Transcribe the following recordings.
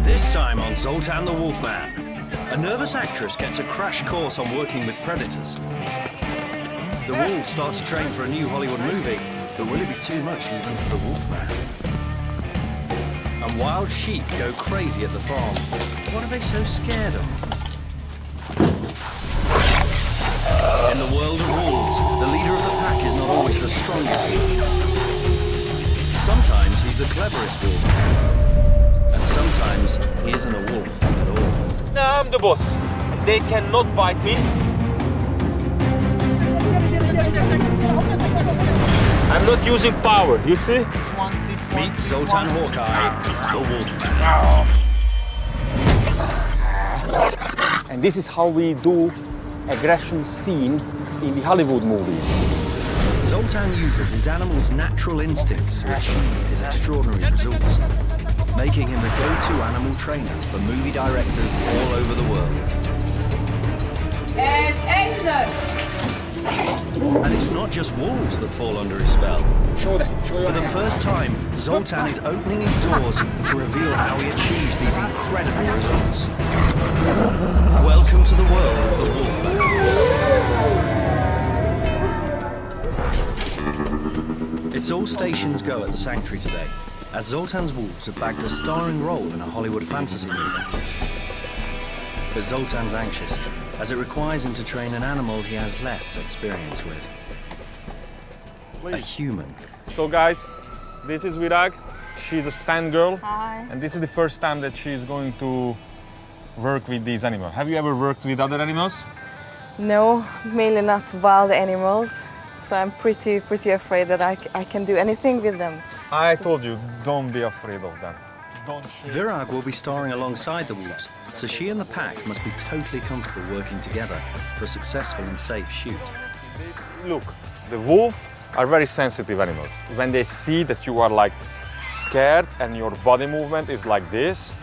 This time on Zultan the Wolfman, a nervous actress gets a crash course on working with predators. The wolves start to train for a new Hollywood movie, but will it be too much even for the Wolfman? And wild sheep go crazy at the farm. What are they so scared of? In the world of wolves, the leader of the pack is not always the strongest wolf. Sometimes he's the cleverest wolf. And sometimes he isn't a wolf at all. Now I'm the boss. They cannot bite me. I'm not using power, you see? Meet Zultan Hawkeye, the Wolfman. And this is how we do aggression scene in the Hollywood movies. Zultan uses his animal's natural instincts to achieve his extraordinary results, making him the go-to animal trainer for movie directors all over the world. And action! And it's not just wolves that fall under his spell. Show your For the first time, Zultan is opening his doors to reveal how he achieves these incredible results. Welcome to the world of the Wolfman. It's all stations go at the sanctuary today, as Zultan's wolves have bagged a starring role in a Hollywood fantasy movie. But Zultan's anxious, as it requires him to train an animal he has less experience with. A human. So guys, this is Virag. She's a stand girl. Hi. And this is the first time that she's going to work with these animals. Have you ever worked with other animals? No, mainly not wild animals. So I'm pretty afraid that I can do anything with them. I told you, don't be afraid of them. Don't shoot. Virag will be starring alongside the wolves, so she and the pack must be totally comfortable working together for a successful and safe shoot. Look, the wolves are very sensitive animals. When they see that you are like scared and your body movement is like this,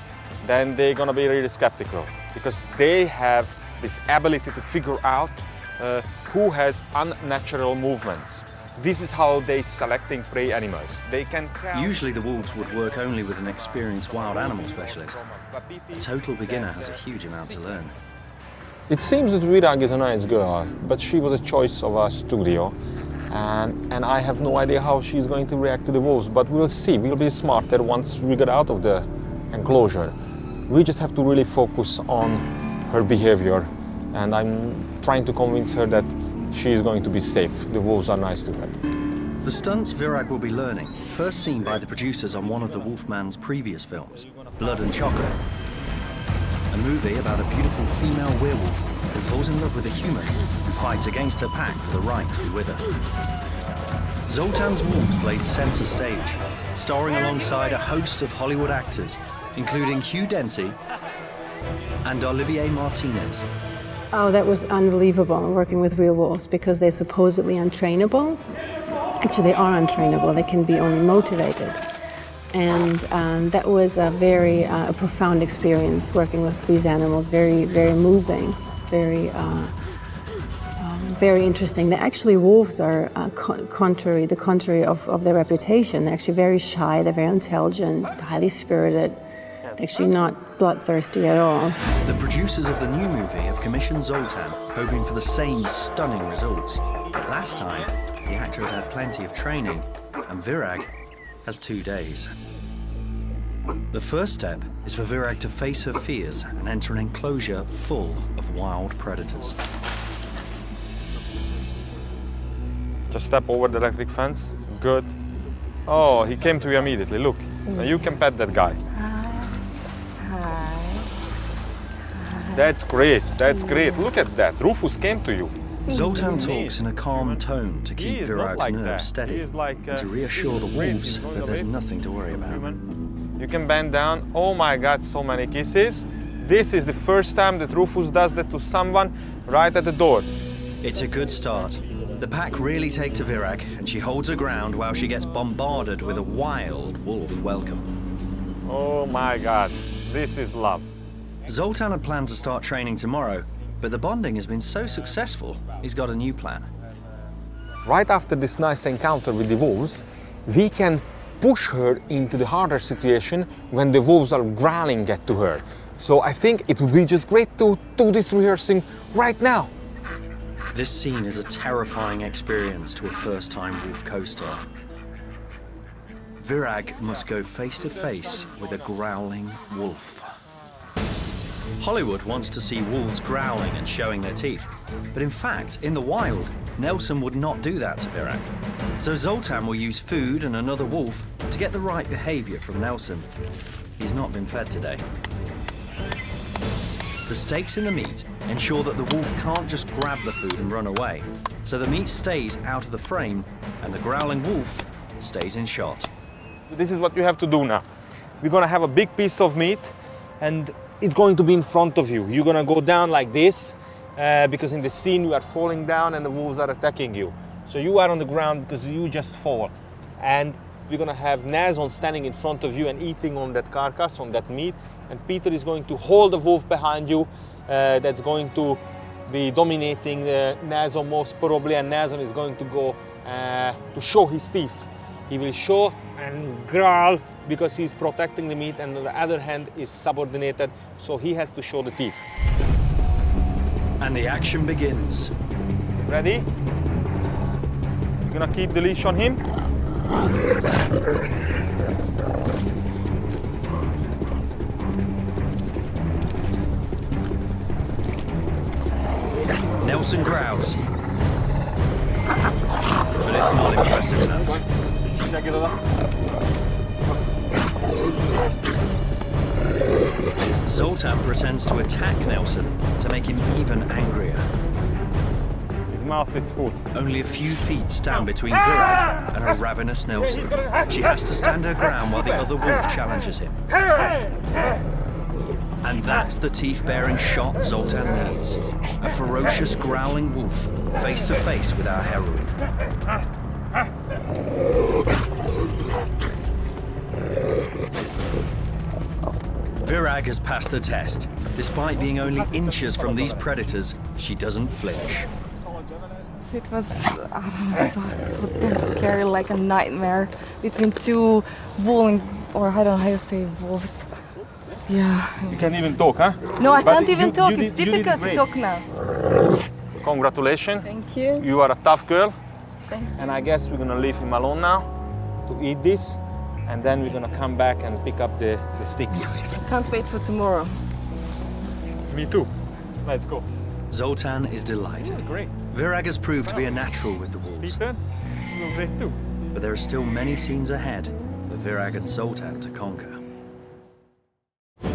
then they're gonna be really skeptical because they have this ability to figure out who has unnatural movements. This is how they selecting prey animals. They can count. Usually the wolves would work only with an experienced wild animal specialist. A total beginner has a huge amount to learn. It seems that Virag is a nice girl, but she was a choice of our studio. And I have no idea how she's going to react to the wolves, but we'll see. We'll be smarter once we get out of the enclosure. We just have to really focus on her behavior. And I'm trying to convince her that she is going to be safe. The wolves are nice to her. The stunts Virag will be learning, first seen by the producers on one of the Wolfman's previous films, Blood and Chocolate. A movie about a beautiful female werewolf who falls in love with a human who fights against her pack for the right to be with her. Zultan's Wolves played center stage, starring alongside a host of Hollywood actors, including Hugh Dancy and Olivier Martinez. Oh, that was unbelievable, working with real wolves, because they're supposedly untrainable. Actually, they are untrainable. They can be only motivated. And that was a very profound experience working with these animals. Very, very moving, very interesting. Actually, wolves are the contrary of their reputation. They're actually very shy. They're very intelligent, highly spirited. They're actually not bloodthirsty at all. The producers of the new movie have commissioned Zultan, hoping for the same stunning results. Last time, the actor had plenty of training, and Virag has 2 days. The first step is for Virag to face her fears and enter an enclosure full of wild predators. Just step over the electric fence. Good. Oh, he came to you immediately. Look, now you can pet that guy. That's great, that's great. Look at that, Rufus came to you. Zultan talks in a calm tone to keep Virag's nerves steady and to reassure the wolves that there's nothing to worry about. You can bend down. Oh my God, so many kisses. This is the first time that Rufus does that to someone right at the door. It's a good start. The pack really take to Virag, and she holds her ground while she gets bombarded with a wild wolf welcome. Oh my God, this is love. Zultan had planned to start training tomorrow, but the bonding has been so successful, he's got a new plan. Right after this nice encounter with the wolves, we can push her into the harder situation when the wolves are growling at to her. So I think it would be just great to do this rehearsing right now. This scene is a terrifying experience to a first-time wolf co-star. Virag must go face-to-face with a growling wolf. Hollywood wants to see wolves growling and showing their teeth, but in fact, in the wild, Nelson would not do that to Virag. So Zultan will use food and another wolf to get the right behavior from Nelson. He's not been fed today. The stakes in the meat ensure that the wolf can't just grab the food and run away, so the meat stays out of the frame and the growling wolf stays in shot. This is what you have to do now. We're gonna have a big piece of meat and it's going to be in front of you. You're gonna go down like this because in the scene you are falling down and the wolves are attacking you. So you are on the ground because you just fall. And we're gonna have Nazon standing in front of you and eating on that carcass, on that meat. And Peter is going to hold the wolf behind you. That's going to be dominating Nazon most probably, and Nazon is going to go to show his teeth. He will show and growl because he's protecting the meat, and on the other hand is subordinated, so he has to show the teeth. And the action begins. Ready? You're gonna keep the leash on him. Nelson growls, but it's not impressive enough. Zultan pretends to attack Nelson to make him even angrier. His mouth is full. Only a few feet stand between Virag and a ravenous Nelson. She has to stand her ground while the other wolf challenges him. And that's the teeth-bearing shot Zultan needs. A ferocious, growling wolf face to face with our heroine. Virag has passed the test. Despite being only inches from these predators, she doesn't flinch. It was, I don't know, so damn scary, like a nightmare between two wolves, or I don't know how you say wolves. Yeah. You can't even talk, huh? No, I But can't even talk. you It's did difficult to great. talk now. Congratulations. Thank you. You are a tough girl. Thank you. And I guess we're gonna leave him alone now to eat this, and then we're gonna come back and pick up the sticks. Can't wait for tomorrow. Me too. Let's go. Zultan is delighted. Great. Virag has proved to be a natural with the wolves, Peter, you're great too. but there are still many scenes ahead for Virag and Zultan to conquer.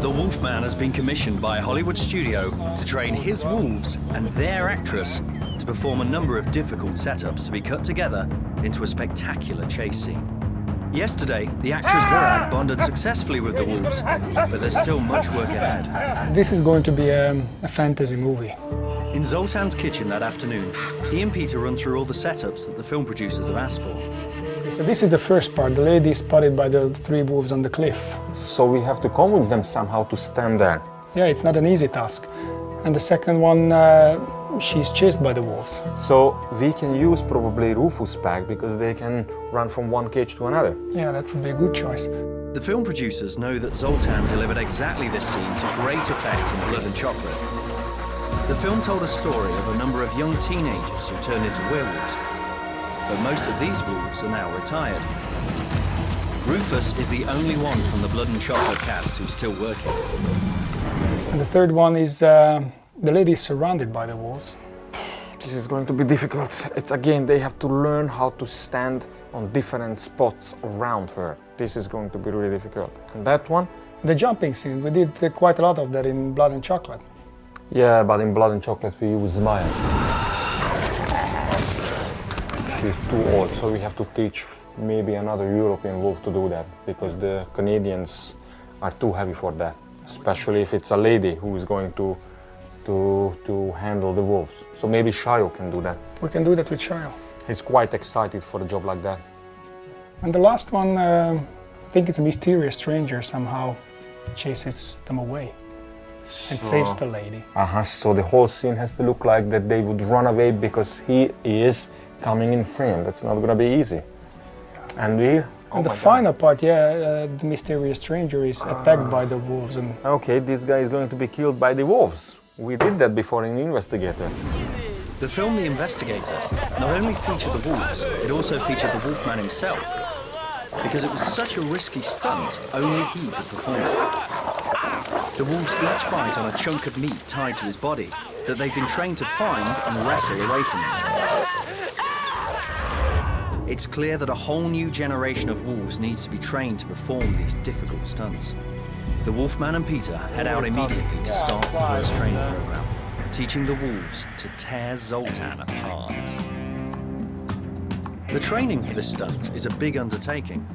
The Wolfman has been commissioned by a Hollywood studio to train his wolves and their actress to perform a number of difficult setups to be cut together into a spectacular chase scene. Yesterday, the actress Virag bonded successfully with the wolves, but there's still much work ahead. This is going to be a fantasy movie. In Zoltan's kitchen that afternoon, he and Peter run through all the setups that the film producers have asked for. So this is the first part. The lady is spotted by the three wolves on the cliff. So we have to convince them somehow to stand there. Yeah, it's not an easy task. And the second one, she's chased by the wolves. So we can use probably Rufus pack because they can run from one cage to another. Yeah, that would be a good choice. The film producers know that Zultan delivered exactly this scene to great effect in Blood and Chocolate. The film told a story of a number of young teenagers who turned into werewolves, but most of these wolves are now retired. Rufus is the only one from the Blood and Chocolate cast who's still working. And the third one is the lady is surrounded by the wolves. This is going to be difficult. It's again, they have to learn how to stand on different spots around her. This is going to be really difficult. And that one? The jumping scene, we did quite a lot of that in Blood and Chocolate. Yeah, but in Blood and Chocolate we use Maya. She's too old, so we have to teach maybe another European wolf to do that, because the Canadians are too heavy for that. Especially if it's a lady who is going to handle the wolves. So maybe Shayo can do that. We can do that with Shayo. He's quite excited for a job like that. And the last one, I think it's a mysterious stranger somehow chases them away and saves the lady. So the whole scene has to look like that they would run away because he is coming in frame. That's not gonna be easy. And we And the final part, the mysterious stranger is attacked by the wolves. And Okay, this guy is going to be killed by the wolves. We did that before in Investigator. The film The Investigator not only featured the wolves, it also featured the Wolfman himself. Because it was such a risky stunt, only he could perform it. The wolves each bite on a chunk of meat tied to his body that they've been trained to find and wrestle away from him. It's clear that a whole new generation of wolves needs to be trained to perform these difficult stunts. The Wolfman and Peter head out immediately to start the first training program, teaching the wolves to tear Zultan apart. The training for this stunt is a big undertaking.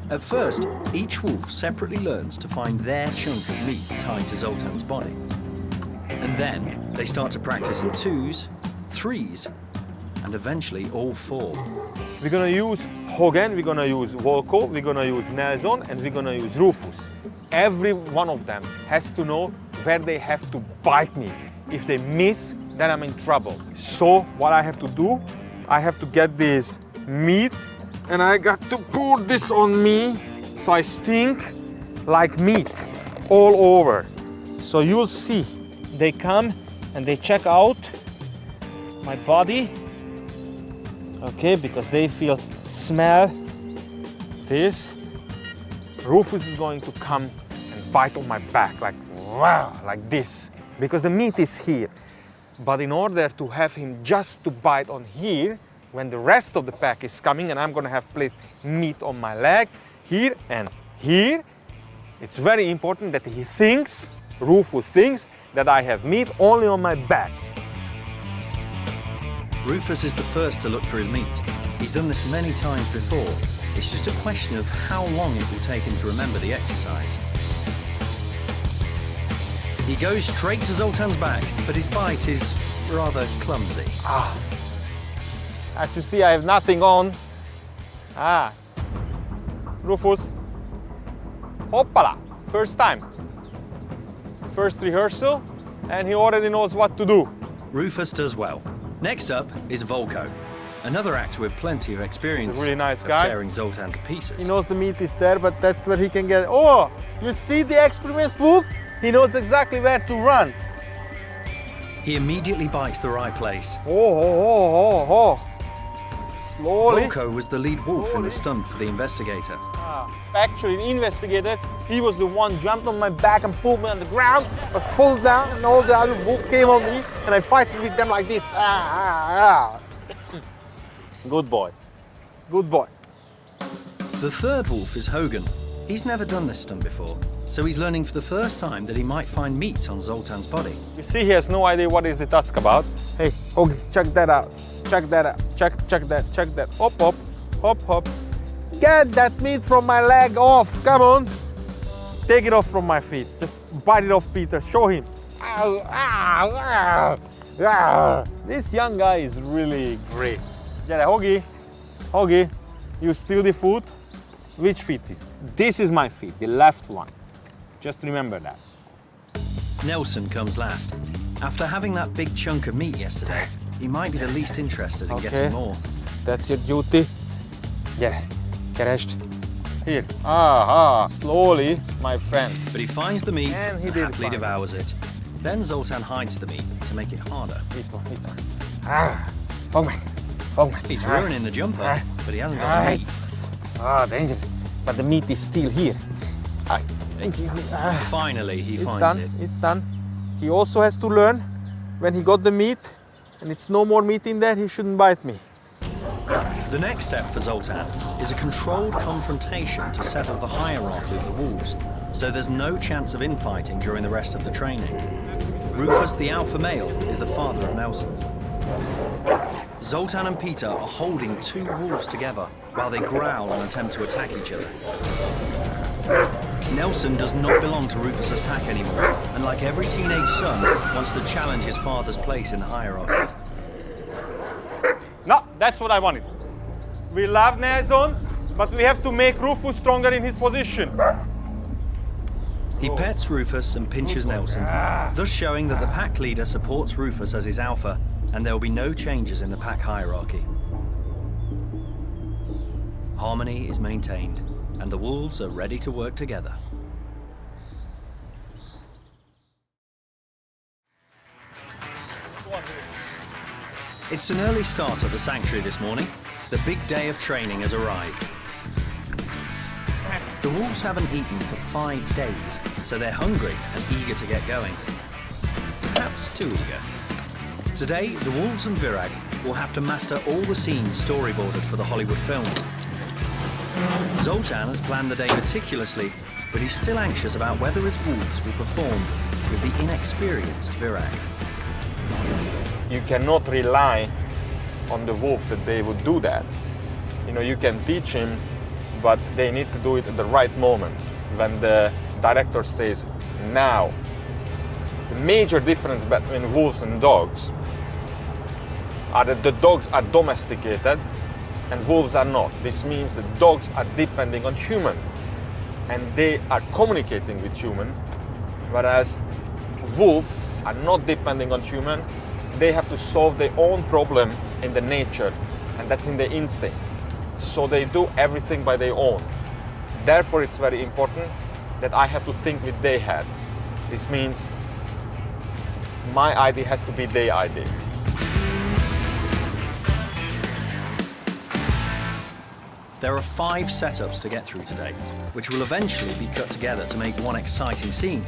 At first, each wolf separately learns to find their chunk of meat tied to Zultan's body. And then they start to practice in 2s, 3s, and eventually all 4. We're gonna use Hogan, we're gonna use Volko, we're gonna use Nelson, and we're gonna use Rufus. Every one of them has to know where they have to bite me. If they miss, then I'm in trouble. So what I have to do, I have to get this meat and I got to pour this on me so I stink like meat all over. So you'll see, they come and they check out my body. Okay, because they smell this. Rufus is going to come and bite on my back like wow, like this, because the meat is here. But in order to have him just to bite on here, when the rest of the pack is coming and I'm going to have placed meat on my leg, here and here, it's very important that he thinks, Rufus thinks, that I have meat only on my back. Rufus is the first to look for his meat. He's done this many times before. It's just a question of how long it will take him to remember the exercise. He goes straight to Zoltan's back, but his bite is rather clumsy. As you see, I have nothing on. Rufus. Hoppala! First time. First rehearsal, and he already knows what to do. Rufus does well. Next up is Volko, another actor with plenty of experience He's a really nice of guy. tearing Zoltan to pieces. He knows the meat is there, but that's where he can get. Oh, you see the experienced wolf? He knows exactly where to run. He immediately bites the right place. Oh. Slowly. Volko was the lead wolf in the stunt for The Investigator. Actually, in Investigator, he was the one jumped on my back and pulled me on the ground. I fall down, and all the other wolves came on me, and I fight with them like this. Good boy. Good boy. The third wolf is Hogan. He's never done this stunt before, so he's learning for the first time that he might find meat on Zoltan's body. You see, he has no idea what is the task about. Hey, Hogan, check that out. Check that out. Check that. Hop. Get that meat from my leg off. Come on. Take it off from my feet. Just bite it off, Peter. Show him. This young guy is really great. Hoagie, you steal the food. Which feet is? This is my feet, the left one. Just remember that. Nelson comes last. After having that big chunk of meat yesterday, he might be the least interested in getting more. That's your duty. Yeah, keresd. Here. Slowly, my friend. But he finds the meat And he and did happily find it. devours it. Then Zoltan hides the meat to make it harder. Hogan. He's ruining the jumper, but he hasn't got the meat. It's dangerous. But the meat is still here. Thank you. Finally, he It's finds done. it. It's done. He also has to learn when he got the meat and it's no more meat in there, he shouldn't bite me. The next step for Zultan is a controlled confrontation to settle the hierarchy of the wolves, so there's no chance of infighting during the rest of the training. Rufus, the alpha male, is the father of Nelson. Zultan and Peter are holding 2 wolves together while they growl and attempt to attack each other. Nelson does not belong to Rufus's pack anymore, and like every teenage son, wants to challenge his father's place in the hierarchy. No, that's what I wanted. We love Nelson, but we have to make Rufus stronger in his position. He pets Rufus and pinches Nelson, thus showing that the pack leader supports Rufus as his alpha, and there will be no changes in the pack hierarchy. Harmony is maintained. and the wolves are ready to work together. It's an early start at the sanctuary this morning. The big day of training has arrived. The wolves haven't eaten for 5 days, so they're hungry and eager to get going. Perhaps too eager. Today, the wolves and Virag will have to master all the scenes storyboarded for the Hollywood film. Zultan has planned the day meticulously, but he's still anxious about whether his wolves will perform with the inexperienced Virag. You cannot rely on the wolf that they would do that. You know, you can teach him, but they need to do it at the right moment, when the director says, now. The major difference between wolves and dogs are that the dogs are domesticated and wolves are not. This means that dogs are depending on human and they are communicating with human, whereas wolves are not depending on human. They have to solve their own problem in the nature, and that's in their instinct. So they do everything by their own. Therefore, it's very important that I have to think with their head. This means my idea has to be their idea. There are 5 setups to get through today, which will eventually be cut together to make one exciting scene.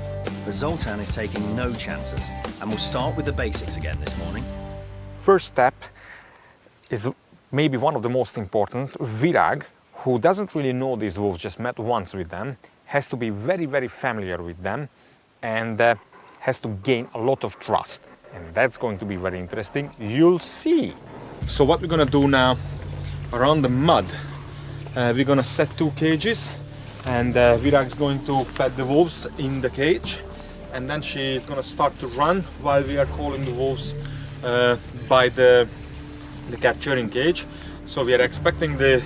But Zultan is taking no chances and will start with the basics again this morning. First step is maybe one of the most important. Virag, who doesn't really know these wolves, just met once with them, has to be very, very familiar with them and has to gain a lot of trust. And that's going to be very interesting. You'll see. So what we're going to do now, around the mud, we're going to set 2 cages, and Virag is going to pet the wolves in the cage, and then she's going to start to run while we are calling the wolves by the capturing cage. So we are expecting the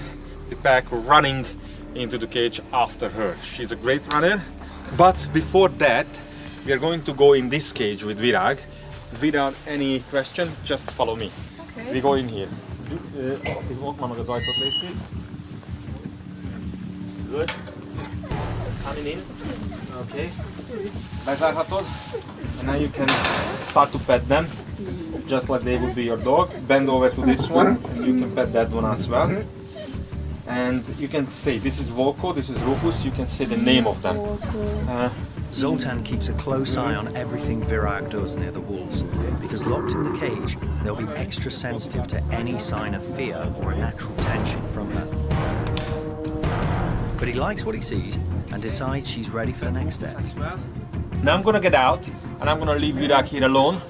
pack running into the cage after her. She's a great runner. But before that, we are going to go in this cage with Virag. Without any question, just follow me. Okay. We go in here. Good. Coming in. Okay. Bezárhatod. And now you can start to pet them, just like they would be your dog. Bend over to this one, and you can pet that one as well. And you can say, this is Volko, this is Rufus. You can say the name of them. Zultan keeps a close eye on everything Virag does near the wolves, because locked in the cage, they'll be extra sensitive to any sign of fear or a natural tension from her. But he likes what he sees and decides she's ready for the next step. Now I'm gonna get out and I'm gonna leave Virag here alone,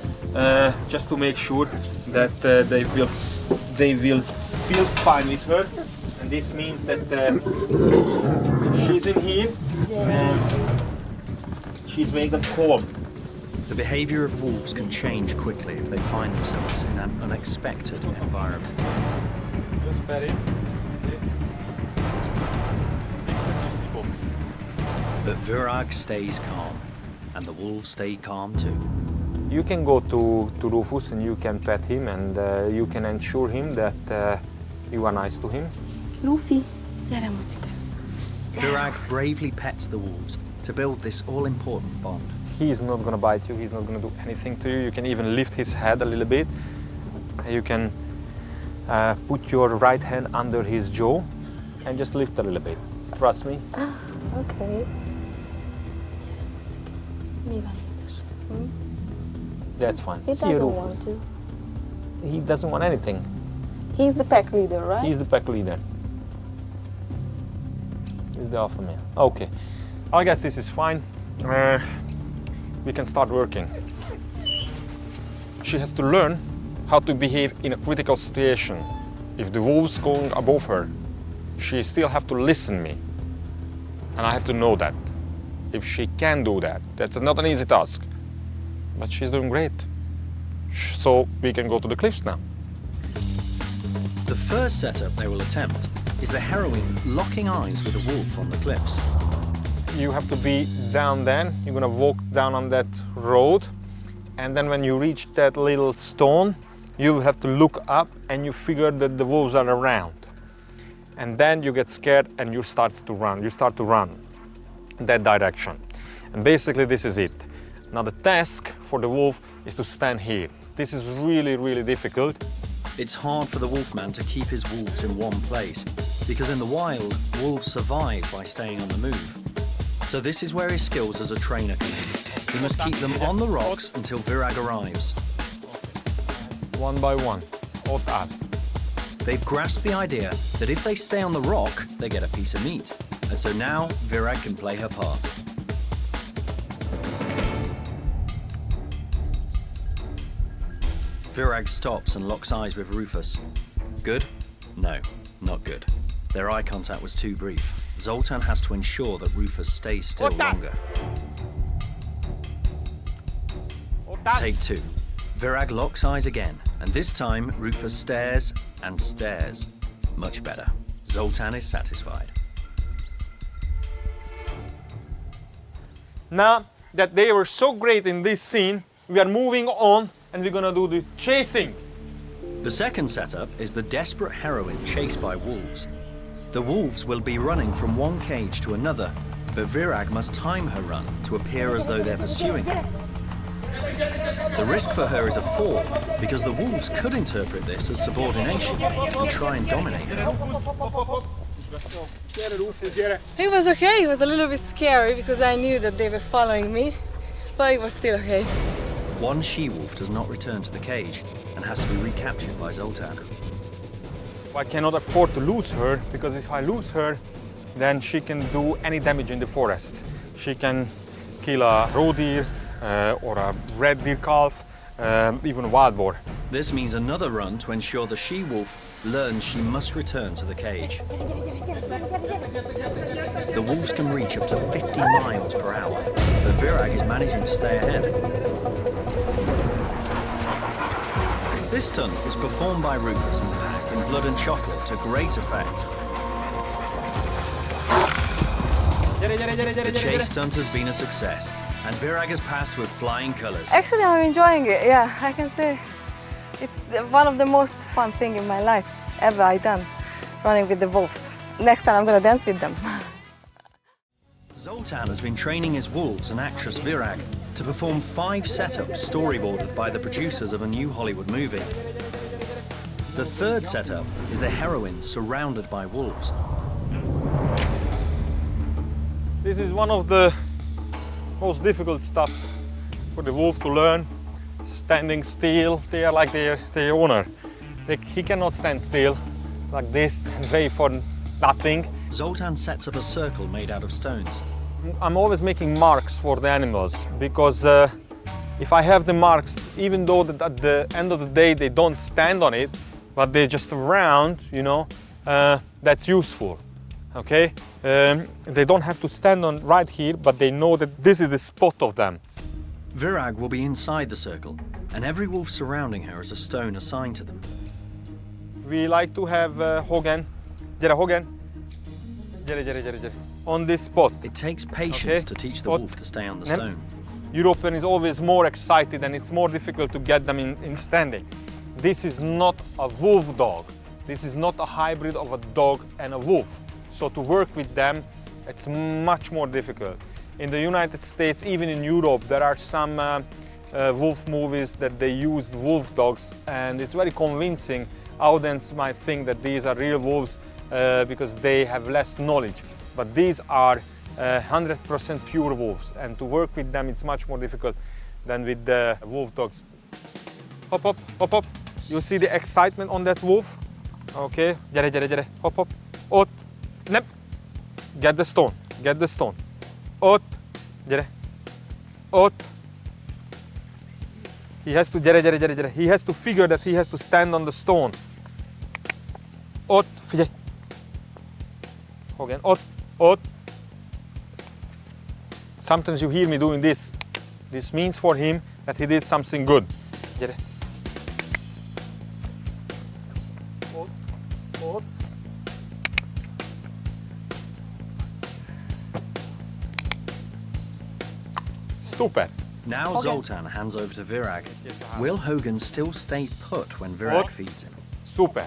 just to make sure that they will feel fine with her. And this means that she's in here and she's made them calm. The behavior of wolves can change quickly if they find themselves in an unexpected environment. Just pet it. But Virag stays calm, and the wolves stay calm too. You can go to Rufus and you can pet him, and you can ensure him that you are nice to him. Luffy, gyere mucika. Virag bravely pets the wolves to build this all-important bond. He is not going to bite you, he's not going to do anything to you. You can even lift his head a little bit. You can put your right hand under his jaw and just lift a little bit. Trust me. Okay. Mi van itt? That's fine. He See you, doesn't Rufus. want to. He doesn't want anything. He's the pack leader, right? He's the pack leader. He's the alpha male. Okay. I guess this is fine. We can start working. She has to learn how to behave in a critical situation. If the wolf's going above her, she still have to listen me. And I have to know that. If she can do that, that's not an easy task. But she's doing great. So we can go to the cliffs now. The first setup they will attempt is the heroine locking eyes with a wolf on the cliffs. You have to be down then. You're gonna walk down on that road. And then when you reach that little stone, you have to look up and you figure that the wolves are around. and then you get scared and you start to run. You start to run in that direction. And basically this is it. Now the task for the wolf is to stand here. This is really, really difficult. It's hard for the wolfman to keep his wolves in one place, because in the wild, wolves survive by staying on the move. So this is where his skills as a trainer come in. He must keep them on the rocks until Virag arrives. One by one. Ot ab. They've grasped the idea that if they stay on the rock, they get a piece of meat. And so now Virag can play her part. Virag stops and locks eyes with Rufus. Good? No, not good. Their eye contact was too brief. Zultan has to ensure that Rufus stays still longer. Take two. Virag locks eyes again, and this time Rufus stares and stares. Much better. Zultan is satisfied. Now that they were so great in this scene, we are moving on and we're gonna do the chasing. The second setup is the desperate heroine chased by wolves. The wolves will be running from one cage to another, but Virag must time her run to appear as though they're pursuing her. The risk for her is a fall, because the wolves could interpret this as subordination and try and dominate her. It was okay. It was a little bit scary because I knew that they were following me, but it was still okay. One she-wolf does not return to the cage and has to be recaptured by Zultan. I cannot afford to lose her, because if I lose her, then she can do any damage in the forest. She can kill a roe deer or a red deer calf, even a wild boar. This means another run to ensure the she-wolf learns she must return to the cage. The wolves can reach up to 50 miles per hour, but Virag is managing to stay ahead. This stunt was performed by Rufus and the pack in Blood and Chocolate to great effect. The chase stunt has been a success, and Virag has passed with flying colours. Actually, I'm enjoying it. Yeah, I can say it's one of the most fun things in my life ever I done, running with the wolves. Next time I'm gonna dance with them. Zultan has been training his wolves and actress Virag to perform 5 setups storyboarded by the producers of a new Hollywood movie. The third setup is the heroine surrounded by wolves. This is one of the most difficult stuff for the wolf to learn. Standing still, they are like their owner. He cannot stand still like this and wait for nothing. Zultan sets up a circle made out of stones. I'm always making marks for the animals, because if I have the marks, even though at the end of the day they don't stand on it, but they're just around, you know, that's useful, okay? They don't have to stand on right here, but they know that this is the spot of them. Virag will be inside the circle, and every wolf surrounding her has a stone assigned to them. We like to have Hogan, on this spot. It takes patience Okay. to teach the What? wolf to stay on the stone. European is always more excited and it's more difficult to get them in standing. This is not a wolf dog. This is not a hybrid of a dog and a wolf. So to work with them, it's much more difficult. In the United States, even in Europe, there are some wolf movies that they used wolf dogs, and it's very convincing. Audience might think that these are real wolves because they have less knowledge. But these are 100% pure wolves, and to work with them it's much more difficult than with the wolf dogs. Hop, hop, hop, hop. You see the excitement on that wolf? Okay, hop, hop. Ot, nep. Get the stone, get the stone. Ot, ot. He has to, he has to figure that he has to stand on the stone. Ot, figure. Again, ot, ot. Sometimes you hear me doing this. This means for him that he did something good. Ot, ot. Super. Now Zultan hands over to Virag. Will Hogan still stay put when Virag feeds him? Super.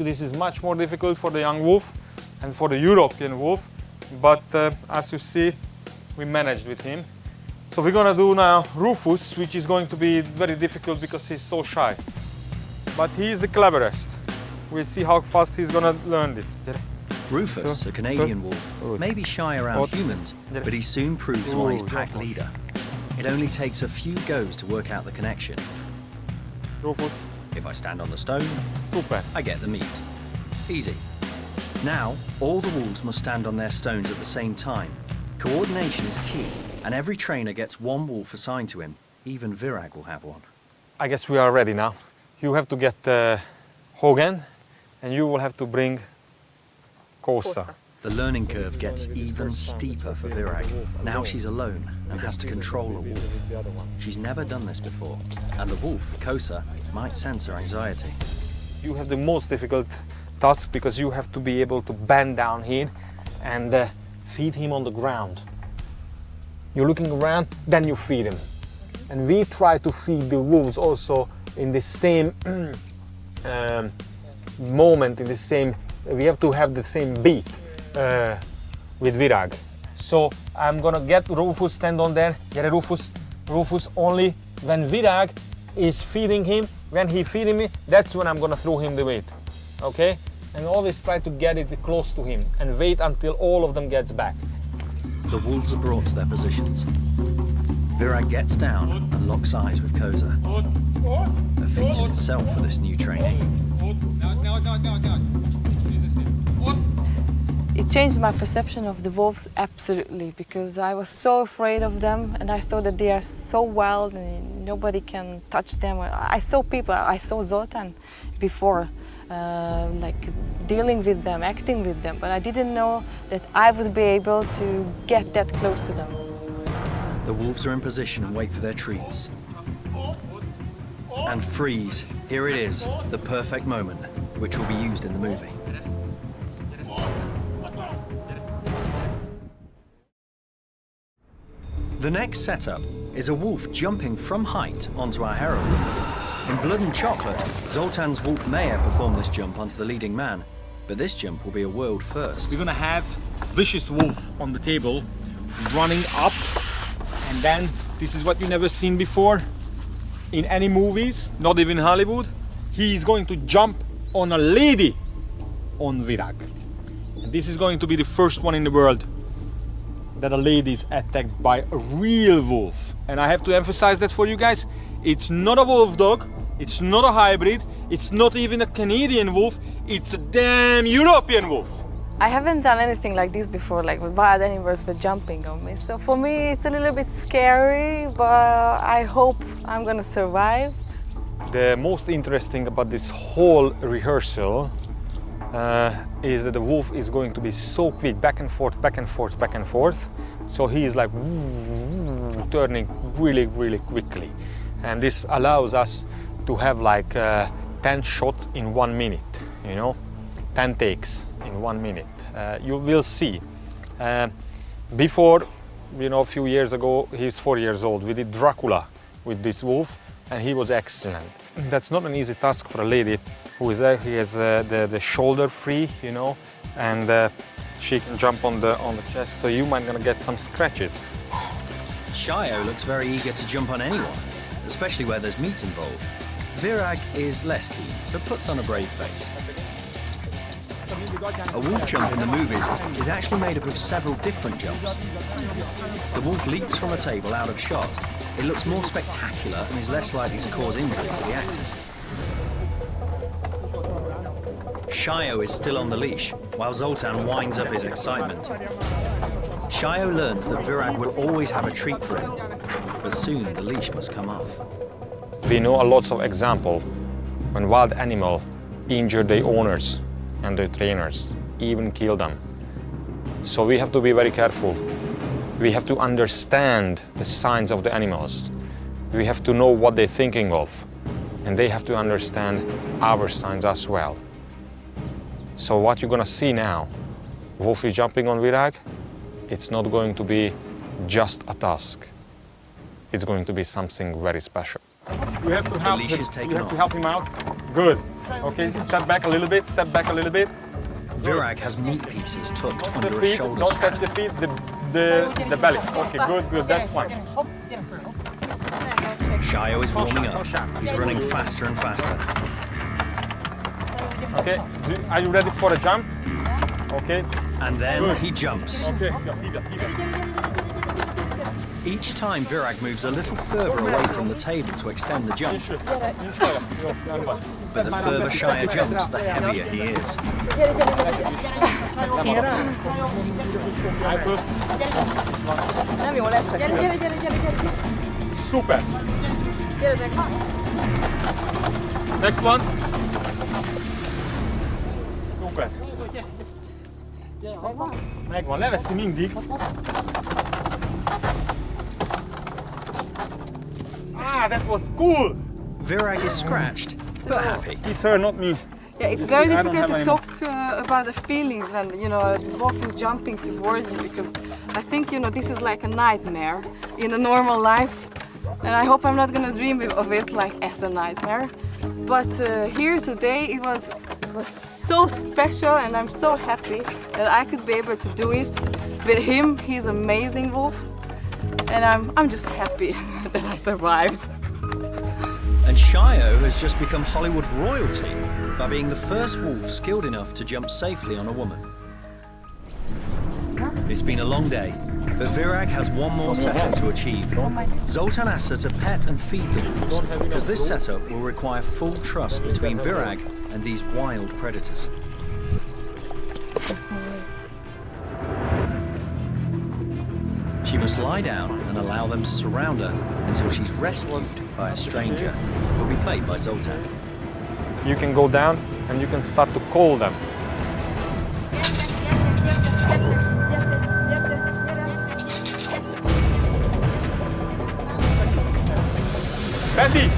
This is much more difficult for the young wolf and for the European wolf, but as you see, we managed with him. So we're gonna do now Rufus, which is going to be very difficult because he's so shy. But he's the cleverest. We'll see how fast he's gonna learn this. Rufus, a Canadian wolf, may be shy around humans, but he soon proves why he's pack leader. It only takes a few goes to work out the connection. Rufus. If I stand on the stone, Super. I get the meat. Easy. Now, all the wolves must stand on their stones at the same time. Coordination is key, and every trainer gets one wolf assigned to him. Even Virag will have one. I guess we are ready now. You have to get Hogan, and you will have to bring Kosa. The learning curve gets even steeper for Virag. Now she's alone and has to control a wolf. She's never done this before, and the wolf, Kosa, might sense her anxiety. You have the most difficult task because you have to be able to bend down here and feed him on the ground. You're looking around, then you feed him. And we try to feed the wolves also in the same moment, in the same, we have to have the same beat with Virag. So I'm gonna get Rufus, stand on there, get Rufus. Rufus only when Virag is feeding him, when he feeding me, that's when I'm gonna throw him the weight, okay? And always try to get it close to him and wait until all of them gets back. The wolves are brought to their positions. Virag gets down and locks eyes with Kosa. A feat in itself for this new trainee. It changed my perception of the wolves absolutely, because I was so afraid of them and I thought that they are so wild and nobody can touch them. I saw people, I saw Zultan before, like dealing with them, acting with them, but I didn't know that I would be able to get that close to them. The wolves are in position and wait for their treats. And freeze. Here it is, the perfect moment, which will be used in the movie. The next setup is a wolf jumping from height onto our heroine. In Blood and Chocolate, Zoltan's wolf Mayer performed this jump onto the leading man, but this jump will be a world first. We're gonna have vicious wolf on the table, running up, and then this is what you never seen before in any movies, not even Hollywood. He is going to jump on a lady on Virag. And this is going to be the first one in the world that a lady is attacked by a real wolf. And I have to emphasize that for you guys, it's not a wolf dog, it's not a hybrid, it's not even a Canadian wolf, it's a damn European wolf. I haven't done anything like this before, like with wild animals were jumping on me. So for me, it's a little bit scary, but I hope I'm gonna survive. The most interesting about this whole rehearsal is that the wolf is going to be so quick, back and forth, back and forth, back and forth. So he is like turning really, really quickly. And this allows us to have like 10 shots in 1 minute, you know, 10 takes in 1 minute. You will see. Before, you know, a few years ago, he's 4 years old. We did Dracula with this wolf, and he was excellent. That's not an easy task for a lady who is there. He has the shoulder free, you know, and she can jump on the chest. So you might gonna get some scratches. Shio looks very eager to jump on anyone, especially where there's meat involved. Virag is less keen, but puts on a brave face. A wolf jump in the movies is actually made up of several different jumps. The wolf leaps from a table out of shot. It looks more spectacular and is less likely to cause injury to the actors. Shio is still on the leash, while Zoltan winds up his excitement. Shio learns that Virag will always have a treat for him, but soon the leash must come off. We know a lot of examples when wild animal injure their owners and their trainers, even kill them. So we have to be very careful. We have to understand the signs of the animals. We have to know what they're thinking of, and they have to understand our signs as well. So what you're gonna see now, wolf is jumping on Virag, it's not going to be just a task. It's going to be something very special. You have to help leash is taken you have to off. help him out. Good. Okay, step back a little bit, step back a little bit. Virag has meat pieces tucked The under a feet, shoulder don't strap. touch the feet, the belly. Okay, good, that's fine. Shayo is warming up. He's running faster and faster. Okay, are you ready for a jump? Okay. And then he jumps. Okay. Each time Virag moves a little further away from the table to extend the jump. But the further Shaya jumps, the heavier he is. Super. Next one. Super. Megvan, leveszi mindig. Ah, that was cool. Virag is scratched, but happy. He's her, not me. Yeah, it's very difficult to talk about the feelings when, you know, the wolf is jumping towards you, because I think, you know, this is like a nightmare in a normal life, and I hope I'm not going to dream of it like as a nightmare. But here today it was so special, and I'm so happy that I could be able to do it with him. He's an amazing wolf, and I'm just happy that I survived. And Shayo has just become Hollywood royalty by being the first wolf skilled enough to jump safely on a woman. It's been a long day, but Virag has one more setup to achieve. Zultan asks her to pet and feed the wolves, because this setup will require full trust between Virag and these wild predators. She must lie down and allow them to surround her until she's rescued by a stranger, who will be played by Zultan. You can go down and you can start to call them. Betty!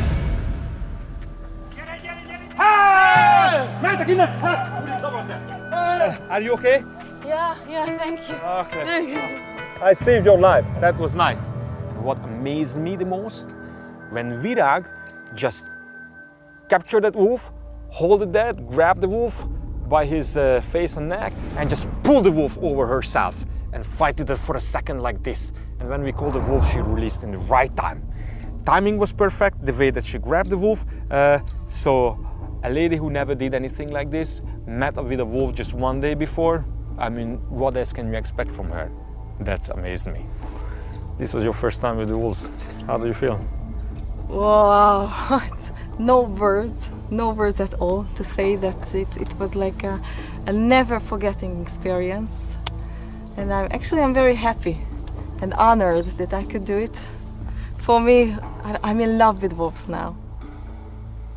Are you okay? Yeah, thank you. Okay. I saved your life. That was nice. What amazed me the most, when Virag just captured that wolf, hold it there, grab the wolf by his face and neck, and just pull the wolf over herself and fight it for a second like this. And when we called the wolf, she released in the right time. Timing was perfect, the way that she grabbed the wolf. So a lady who never did anything like this, met up with a wolf just one day before. I mean, what else can you expect from her? That's amazed me. This was your first time with the wolves. How do you feel? Wow, no words at all to say that it was like a never forgetting experience. And I'm very happy and honored that I could do it. For me, I'm in love with wolves now.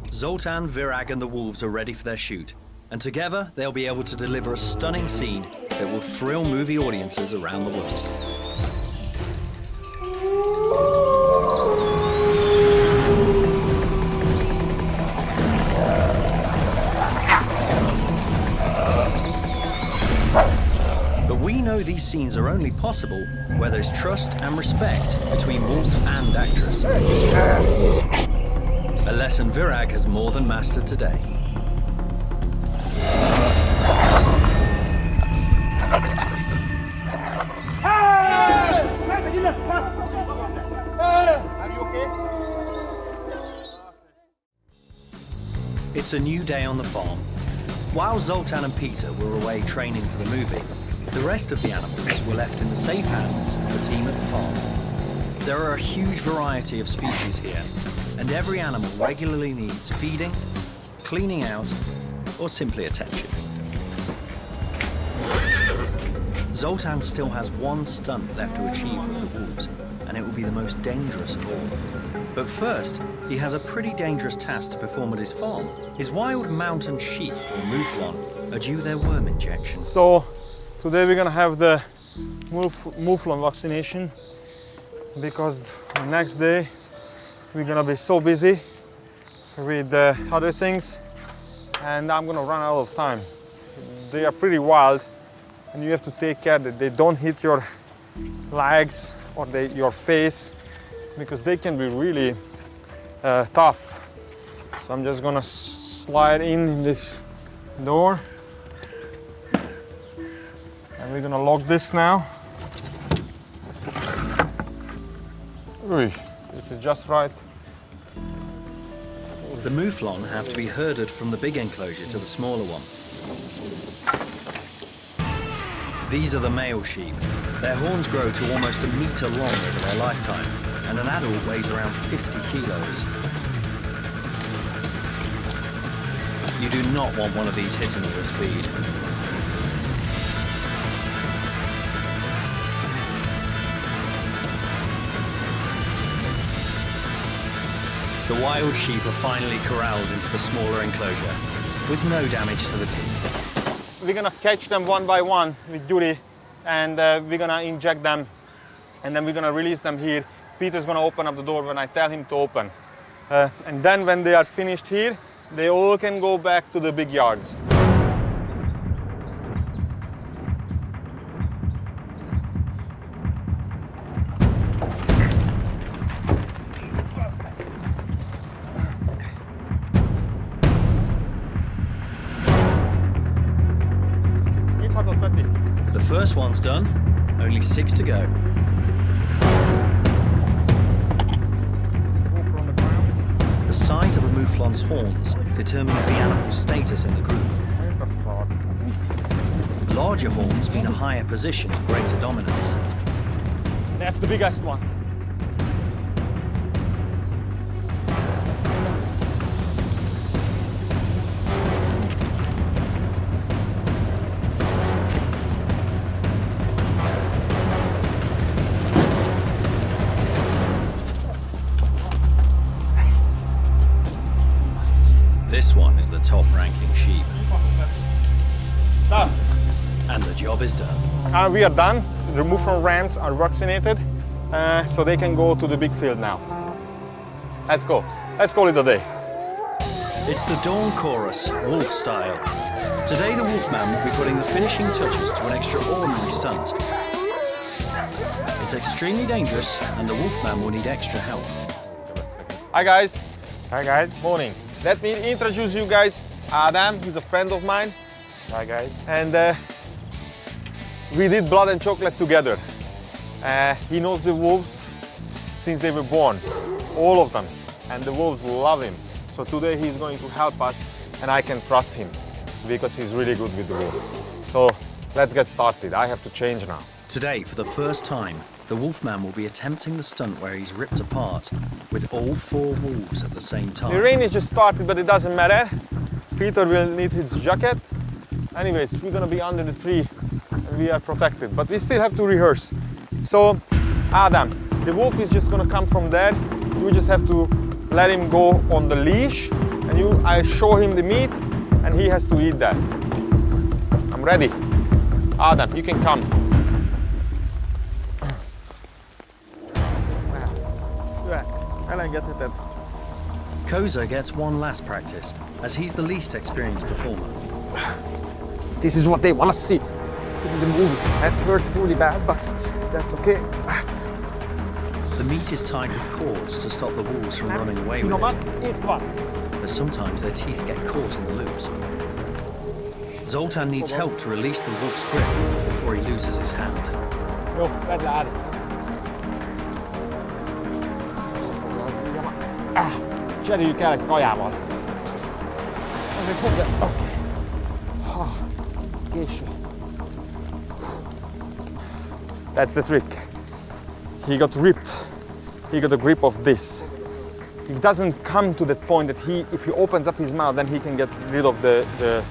Zultan, Virag and the wolves are ready for their shoot, and together they'll be able to deliver a stunning scene that will thrill movie audiences around the world. But we know these scenes are only possible where there's trust and respect between wolf and actress. A lesson Virag has more than mastered today. Are you okay? It's a new day on the farm. While Zultan and Peter were away training for the movie, the rest of the animals were left in the safe hands of the team at the farm. There are a huge variety of species here, and every animal regularly needs feeding, cleaning out, or simply attention. Zultan still has one stunt left to achieve with the wolves, and it will be the most dangerous of all. But first, he has a pretty dangerous task to perform at his farm. His wild mountain sheep, or mouflon, are due their worm injection. So today we're gonna have the mouflon vaccination, because the next day we're gonna be so busy with other things, and I'm gonna run out of time. They are pretty wild, and you have to take care that they don't hit your legs or your face, because they can be really tough. So I'm just gonna slide in this door. And we're gonna lock this now. Ooh, this is just right. The mouflon have to be herded from the big enclosure to the smaller one. These are the male sheep. Their horns grow to almost a metre long over their lifetime, and an adult weighs around 50 kilos. You do not want one of these hitting with your speed. The wild sheep are finally corralled into the smaller enclosure, with no damage to the teeth. We're gonna catch them one by one with Yuri, and we're gonna inject them, and then we're gonna release them here. Peter's gonna open up the door when I tell him to open. And then when they are finished here, they all can go back to the big yards. The first one's done, only 6 to go. The size of a mouflon's horns determines the animal's status in the group. Larger horns mean a higher position and greater dominance. That's the biggest one. This one is the top-ranking sheep. Done. And the job is done. We are done. The mouflon rams are vaccinated, so they can go to the big field now. Let's go. Let's call it a day. It's the dawn chorus, wolf style. Today the Wolfman will be putting the finishing touches to an extraordinary stunt. It's extremely dangerous, and the Wolfman will need extra help. Hi guys. Hi guys. Morning. Let me introduce you guys. Adam, he's a friend of mine. Hi guys. And we did Blood and Chocolate together. He knows the wolves since they were born, all of them. And the wolves love him. So today he's going to help us, and I can trust him because he's really good with the wolves. So let's get started. I have to change now. Today, for the first time, the Wolfman will be attempting the stunt where he's ripped apart with all 4 wolves at the same time. The rain is just started, but it doesn't matter. Peter will need his jacket. Anyways, we're gonna be under the tree and we are protected, but we still have to rehearse. So, Adam, the wolf is just gonna come from there. You just have to let him go on the leash, and I show him the meat, and he has to eat that. I'm ready. Adam, you can come. Koza gets one last practice, as he's the least experienced performer. This is what they want to see in the movie. That hurts really bad, but that's okay. The meat is tied with cords to stop the wolves from running away with it, but sometimes their teeth get caught in the loops. Zultan needs help to release the wolf's grip before he loses his hand. Jó, vedd le, Ádám. Cseréljük el egy kajával. Azért fogja. Késő. That's the trick. He got ripped. He got a grip of this. He doesn't come to that point that if he opens up his mouth, then he can get rid of the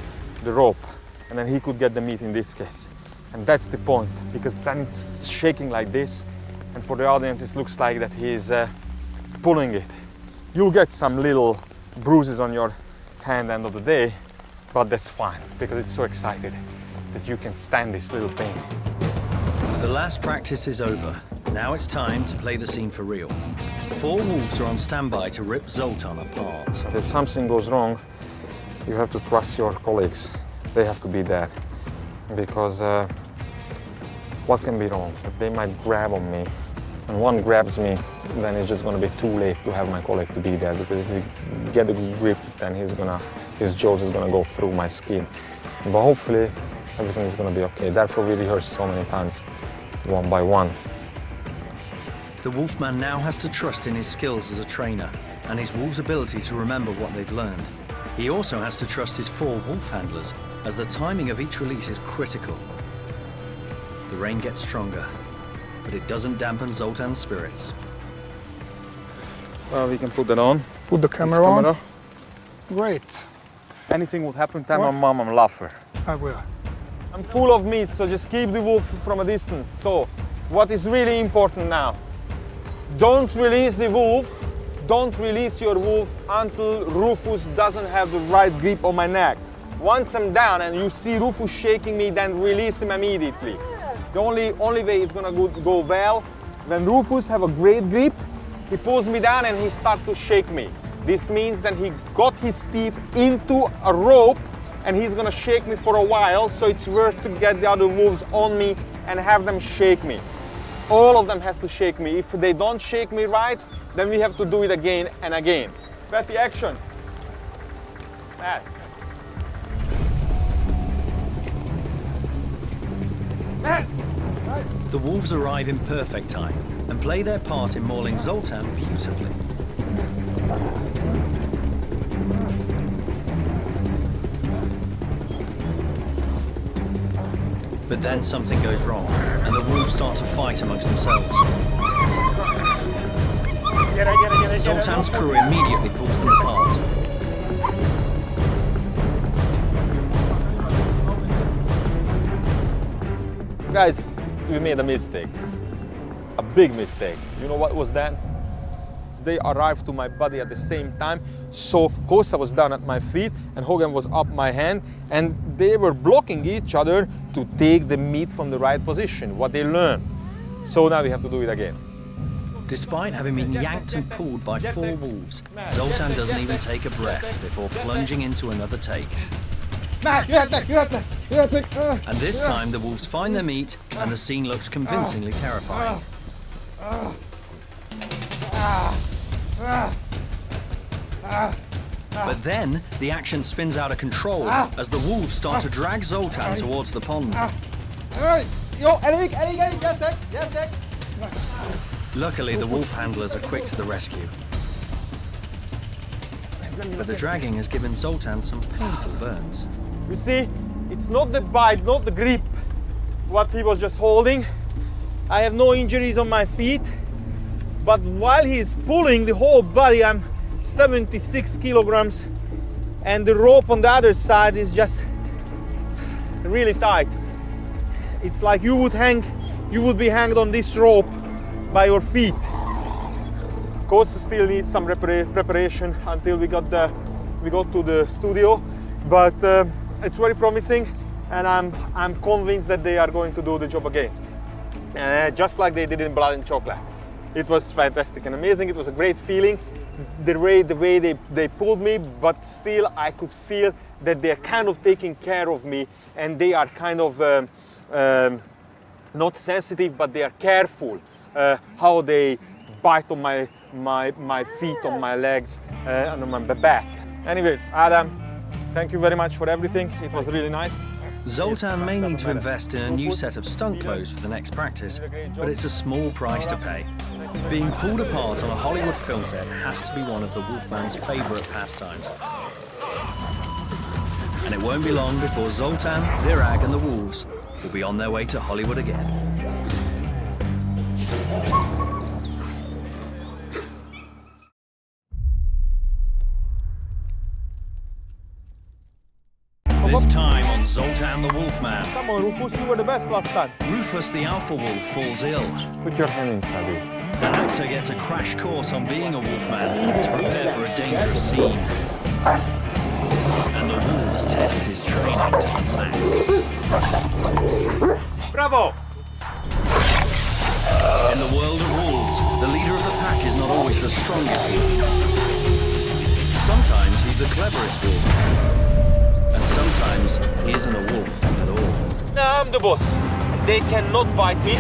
rope, and then he could get the meat in this case. And that's the point, because then it's shaking like this, and for the audience it looks like that he's pulling it. You'll get some little bruises on your hand end of the day, but that's fine, because it's so excited that you can stand this little pain. The last practice is over. Now it's time to play the scene for real. 4 wolves are on standby to rip Zultan apart. If something goes wrong, you have to trust your colleagues. They have to be there, because what can be wrong? They might grab on me, and one grabs me, then it's just going to be too late to have my colleague to be there, because if you get a grip, then he's going to his jaws is gonna go through my skin. But hopefully everything is gonna be okay. Therefore we rehearse so many times, one by one. The Wolfman now has to trust in his skills as a trainer and his wolves' ability to remember what they've learned. He also has to trust his 4 wolf handlers, as the timing of each release is critical. The rain gets stronger, but it doesn't dampen Zoltan's spirits. Well, we can put that on. Put the camera on. Great. Anything would happen, tell my mom I'm laughing. I will. I'm full of meat, so just keep the wolf from a distance. So, what is really important now? Don't release the wolf. Don't release your wolf until Rufus doesn't have the right grip on my neck. Once I'm down and you see Rufus shaking me, then release him immediately. The only way it's gonna go well, when Rufus have a great grip, he pulls me down and he starts to shake me. This means that he got his teeth into a rope and he's gonna shake me for a while, so it's worth to get the other wolves on me and have them shake me. All of them has to shake me. If they don't shake me right, then we have to do it again and again. Betty, action. Matt. Matt. The wolves arrive in perfect time and play their part in mauling Zoltan beautifully. But then something goes wrong, and the wolves start to fight amongst themselves. Zoltan's crew immediately pulls them apart. Guys, we made a mistake. A big mistake. You know what was that? They arrived to my body at the same time. So Kosa was down at my feet and Hogan was up my hand, and they were blocking each other to take the meat from the right position, what they learned. So now we have to do it again. Despite having been yanked and pulled by 4 wolves, Zoltan doesn't even take a breath before plunging into another take. And this time the wolves find their meat and the scene looks convincingly terrifying. But then the action spins out of control as the wolves start to drag Zoltan towards the pond. Luckily, the wolf handlers are quick to the rescue. But the dragging has given Zoltan some painful burns. You see, it's not the bite, not the grip, what he was just holding. I have no injuries on my feet, but while he's pulling the whole body, I'm 76 kilograms, and the rope on the other side is just really tight. It's like you would be hanged on this rope by your feet. Of course, still needs some preparation until we got to the studio, but it's very promising, and I'm convinced that they are going to do the job again, just like they did in Blood and Chocolate. It was fantastic and amazing. It was a great feeling, the way they pulled me, but still I could feel that they're kind of taking care of me, and they are kind of not sensitive, but they are careful how they bite on my feet, on my legs, and on my back. Anyways, Adam, thank you very much for everything. It was really nice. Zoltan may need to invest in a new set of stunt clothes for the next practice, but it's a small price to pay. Being pulled apart on a Hollywood film set has to be one of the Wolfman's favourite pastimes. And it won't be long before Zoltan, Virag and the Wolves will be on their way to Hollywood again. This time on Zoltan the Wolfman, Come on, Rufus, you were the best last time. Rufus the Alpha Wolf falls ill. Put your hand inside it. The actor gets a crash course on being a wolfman to prepare for a dangerous scene. And the wolves test his training to the max. Bravo! In the world of wolves, the leader of the pack is not always the strongest wolf. Sometimes he's the cleverest wolf. And sometimes he isn't a wolf at all. Now I'm the boss. They cannot bite me.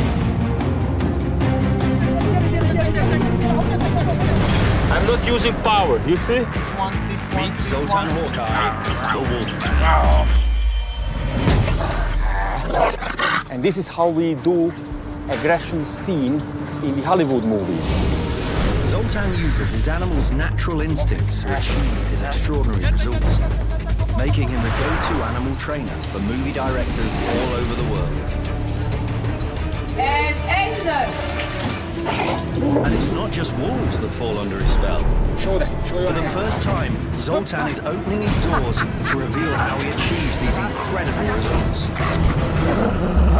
I'm not using power, you see? 150. Meet Zultan Hawkeye, the Wolfman. And this is how we do aggression scene in the Hollywood movies. Zultan uses his animal's natural instincts to achieve his extraordinary results, making him the go-to animal trainer for movie directors all over the world. And action! And it's not just wolves that fall under his spell. Show them. Show your For the hand. first time, Zultan is opening his doors to reveal how he achieves these incredible results.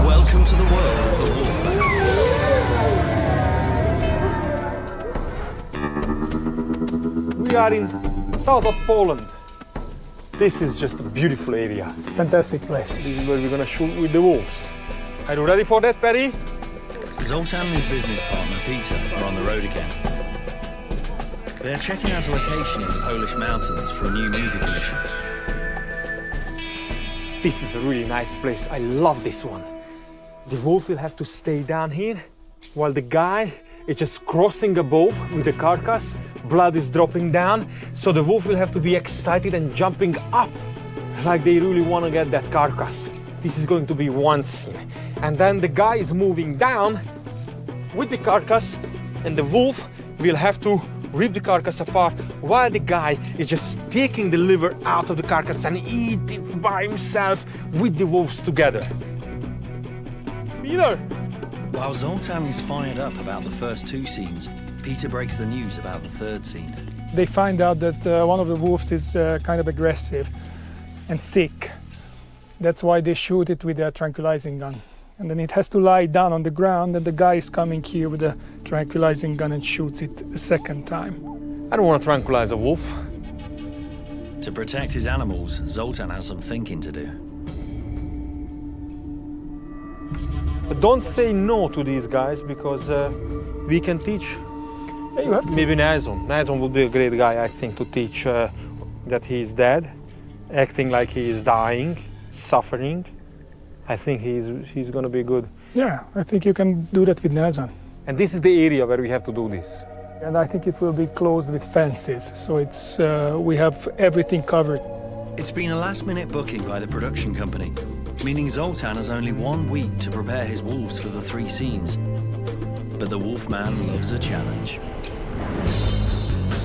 Welcome to the world of the Wolfman. We are in south of Poland. This is just a beautiful area. Fantastic place. This is where we're gonna shoot with the wolves. Are you ready for that, Perry? Zoltan and his business partner, Peter, are on the road again. They are checking out a location in the Polish mountains for a new movie commission. This is a really nice place. I love this one. The wolf will have to stay down here while the guy is just crossing above with the carcass. Blood is dropping down. So the wolf will have to be excited and jumping up like they really want to get that carcass. This is going to be one scene. And then the guy is moving down with the carcass and the wolf will have to rip the carcass apart while the guy is just taking the liver out of the carcass and eat it by himself with the wolves together. Peter! While Zoltan is fired up about the first two scenes, Peter breaks the news about the third scene. They find out that one of the wolves is kind of aggressive and sick. That's why they shoot it with a tranquilizing gun. And then it has to lie down on the ground, and the guy is coming here with a tranquilizing gun and shoots it a second time. I don't want to tranquilize a wolf. To protect his animals, Zoltan has some thinking to do. But don't say no to these guys because we can teach Yeah, you have to. maybe Nazon. Nazon would be a great guy, I think, to teach that he is dead, acting like he is dying, suffering. I think he's going to be good. Yeah, I think you can do that with Nelson. And this is the area where we have to do this. And I think it will be closed with fences, so it's we have everything covered. It's been a last-minute booking by the production company, meaning Zoltan has only 1 week to prepare his wolves for the 3 scenes. But the Wolfman loves a challenge.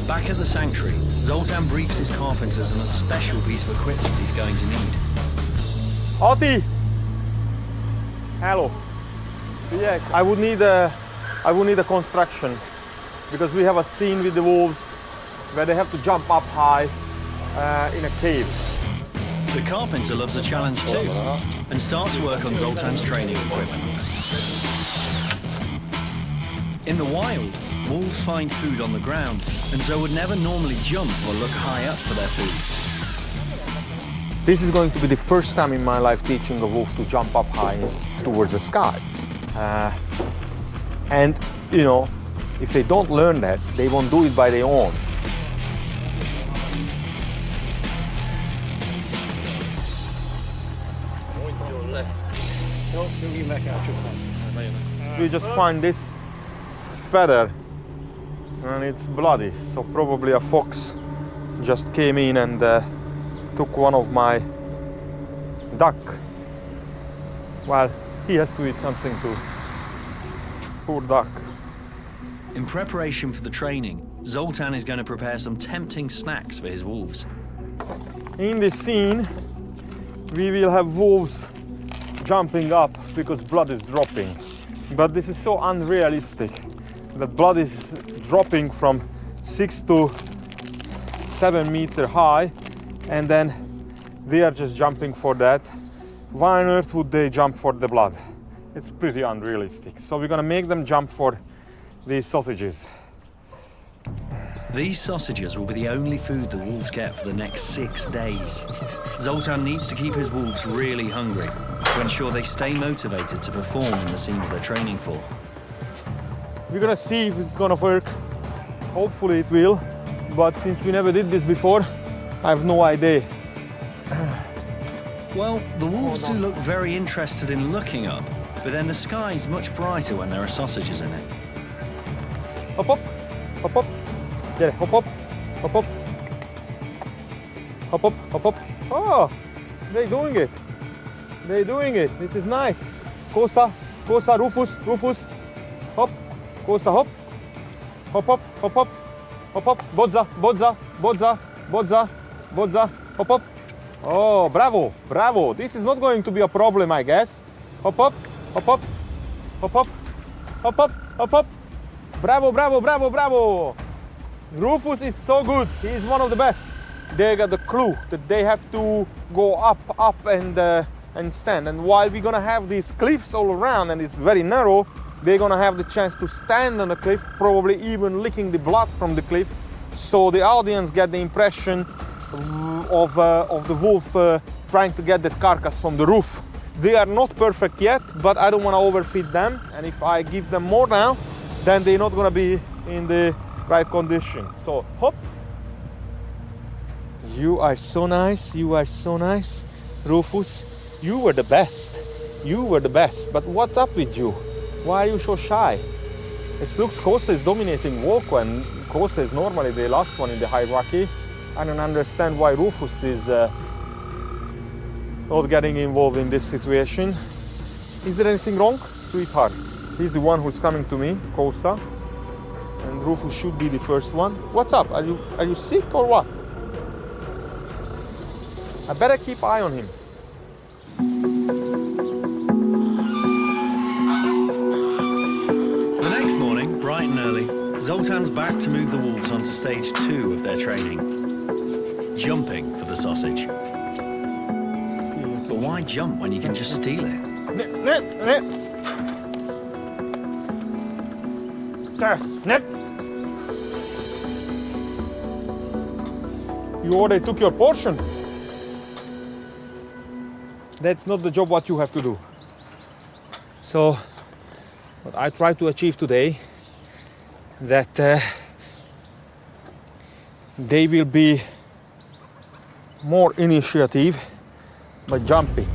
Back at the sanctuary, Zoltan briefs his carpenters on a special piece of equipment he's going to need. Oti! Hello. Yeah, I would need a construction because we have a scene with the wolves where they have to jump up high in a cave. The carpenter loves a challenge too and starts work on Zoltan's training equipment. In the wild, wolves find food on the ground and so would never normally jump or look high up for their food. This is going to be the first time in my life teaching a wolf to jump up high towards the sky. And, you know, if they don't learn that, they won't do it by their own. We just find this feather and it's bloody, so probably a fox just came in and took one of my duck. Well, he has to eat something too. Poor duck. In preparation for the training, Zoltan is going to prepare some tempting snacks for his wolves. In this scene, we will have wolves jumping up because blood is dropping. But this is so unrealistic that blood is dropping from 6 to 7 meter high and then they are just jumping for that. Why on earth would they jump for the blood? It's pretty unrealistic. So we're gonna make them jump for these sausages. These sausages will be the only food the wolves get for the next 6 days. Zoltan needs to keep his wolves really hungry to ensure they stay motivated to perform in the scenes they're training for. We're gonna see if it's gonna work. Hopefully it will, but since we never did this before, I have no idea. Well, the wolves do look very interested in looking up, but then the sky's much brighter when there are sausages in it. Hop, hop, hop, hop. Yeah, hop, hop, hop, hop. Hop up, hop up. Oh, they're doing it. They're doing it. This is nice. Kosa, Kosa, Rufus, Rufus. Hop, Kosa, hop. Hop up, hop up, hop up. Bodza, Bodza, Bodza, Bodza, Bodza. Hop up. Oh, bravo, bravo. This is not going to be a problem, I guess. Hop up, hop up, hop up, hop up, hop up. Bravo, bravo, bravo, bravo. Rufus is so good. He is one of the best. They got the clue that they have to go up, up and stand. And while we're gonna have these cliffs all around and it's very narrow, they're gonna have the chance to stand on the cliff, probably even licking the blood from the cliff. So the audience get the impression of the wolf trying to get that carcass from the roof. They are not perfect yet, but I don't want to overfeed them. And if I give them more now, then they're not gonna be in the right condition. So hop. You are so nice, you are so nice. Rufus, you were the best. You were the best. But what's up with you? Why are you so shy? It looks Kosa is dominating walk when Kosa is normally the last one in the hierarchy. I don't understand why Rufus is not getting involved in this situation. Is there anything wrong? Sweetheart, he's the one who's coming to me, Kosa. And Rufus should be the first one. What's up? Are you sick or what? I better keep eye on him. The next morning, bright and early, Zoltan's back to move the wolves onto stage 2 of their training. Jumping for the sausage. But why jump when you can just steal it? Nip. You already took your portion. That's not the job what you have to do. So, what I try to achieve today, that they will be more initiative by jumping.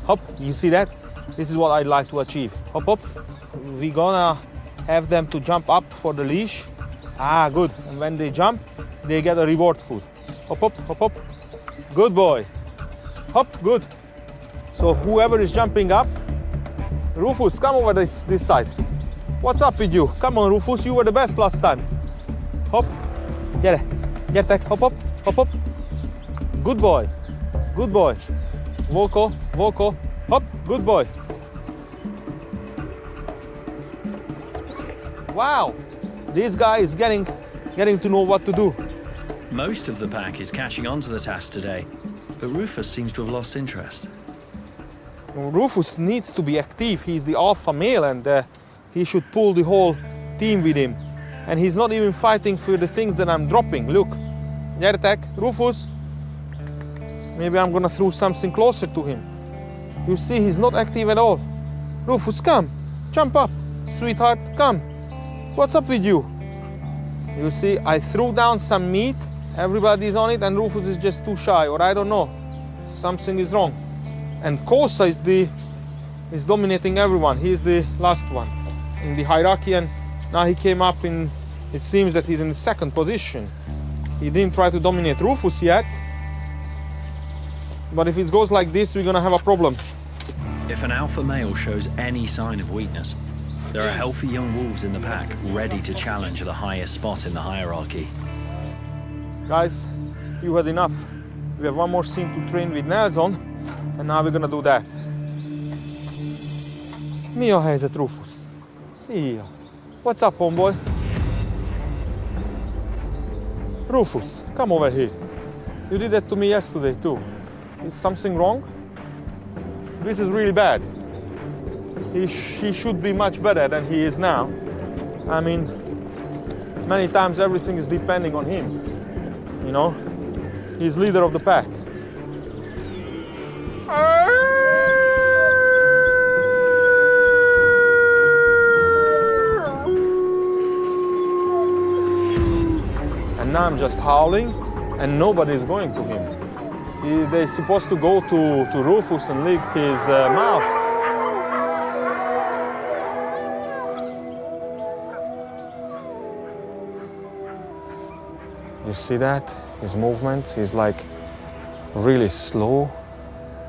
Hop, you see that? This is what I'd like to achieve. Hop, hop. We're gonna have them to jump up for the leash. Ah, good. And when they jump, they get a reward food. Hop, hop, hop, hop. Good boy. Hop, good. So whoever is jumping up, Rufus, come over this side. What's up with you? Come on, Rufus, you were the best last time. Hop, get it, get that, hop, hop, hop, hop. Good boy, good boy. Volko, Volko, hop, good boy. Wow, this guy is getting to know what to do. Most of the pack is catching on to the task today, but Rufus seems to have lost interest. Rufus needs to be active. He's the alpha male and he should pull the whole team with him. And he's not even fighting for the things that I'm dropping. Look, air attack, Rufus. Maybe I'm gonna throw something closer to him. You see, he's not active at all. Rufus, come, jump up. Sweetheart, come. What's up with you? You see, I threw down some meat, everybody's on it, and Rufus is just too shy, or I don't know. Something is wrong. And Kosa is dominating everyone. He's the last one in the hierarchy, and now he came up in, it seems that he's in the second position. He didn't try to dominate Rufus yet, but if it goes like this, we're gonna have a problem. If an alpha male shows any sign of weakness, there are healthy young wolves in the pack ready to challenge the highest spot in the hierarchy. Guys, you had enough. We have one more scene to train with nails on, and now we're gonna do that. Mi a helyzet, Rufus? Szia! What's up, homeboy? Rufus, come over here. You did that to me yesterday too. Is something wrong? This is really bad. He should be much better than he is now. I mean, many times everything is depending on him. You know? He's leader of the pack. And now I'm just howling and nobody is going to him. They're supposed to go to Rufus and lick his mouth. You see that? His movements, he's like really slow.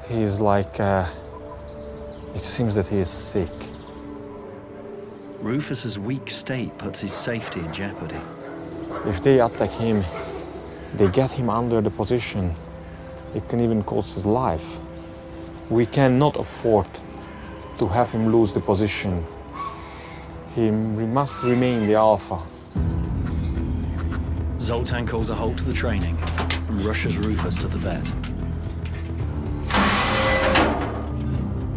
He's like, it seems that he is sick. Rufus's weak state puts his safety in jeopardy. If they attack him, they get him under the position, it can even cost his life. We cannot afford to have him lose the position. He must remain the alpha. Zultan calls a halt to the training and rushes Rufus to the vet.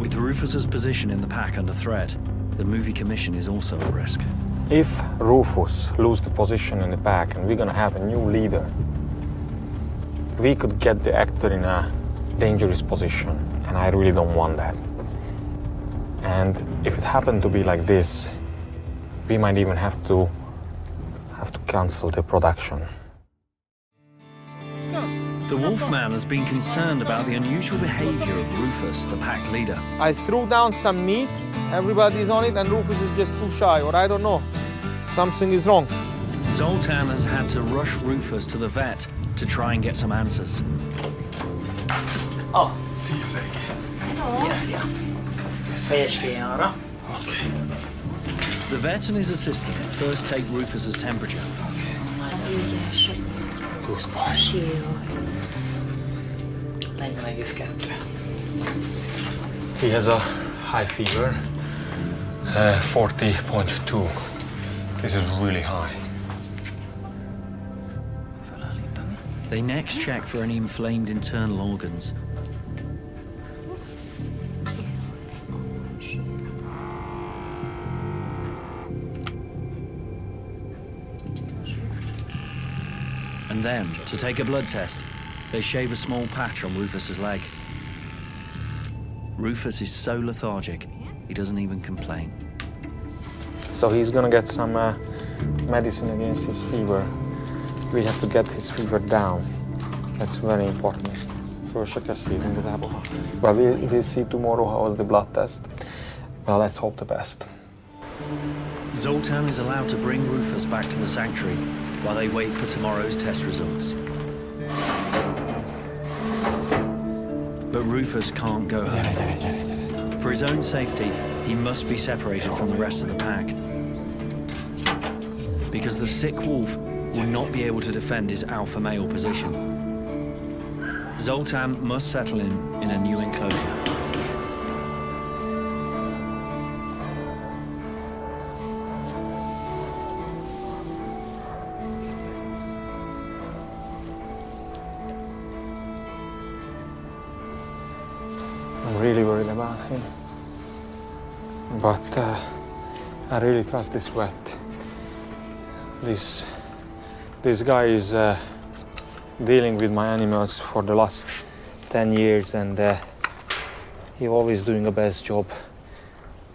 With Rufus's position in the pack under threat, the movie commission is also at risk. If Rufus loses the position in the pack and we're gonna have a new leader, we could get the actor in a dangerous position, and I really don't want that. And if it happened to be like this, we might even have to cancel the production. The Wolfman has been concerned about the unusual behavior of Rufus, the pack leader. I threw down some meat, everybody's on it, and Rufus is just too shy, or I don't know. Something is wrong. Zultan has had to rush Rufus to the vet to try and get some answers. Oh, sia Fredrik. Sia. Färska då. Okay. The vet and his assistant first take Rufus's temperature. Good boy. He has a high fever, 40.2. This is really high. They next check for any inflamed internal organs. And then, to take a blood test, they shave a small patch on Rufus's leg. Rufus is so lethargic, he doesn't even complain. So he's gonna get some medicine against his fever. We have to get his fever down. That's very important. Försöka se igazából. Well, we'll see tomorrow how was the blood test. Well, let's hope the best. Zultan is allowed to bring Rufus back to the sanctuary while they wait for tomorrow's test results. But Rufus can't go home. For his own safety, he must be separated from the rest of the pack. Because the sick wolf will not be able to defend his alpha male position. Zultan must settle him in a new enclosure. I'm really worried about him. But I really trust this vet. This guy is dealing with my animals for the last 10 years, and he's always doing the best job.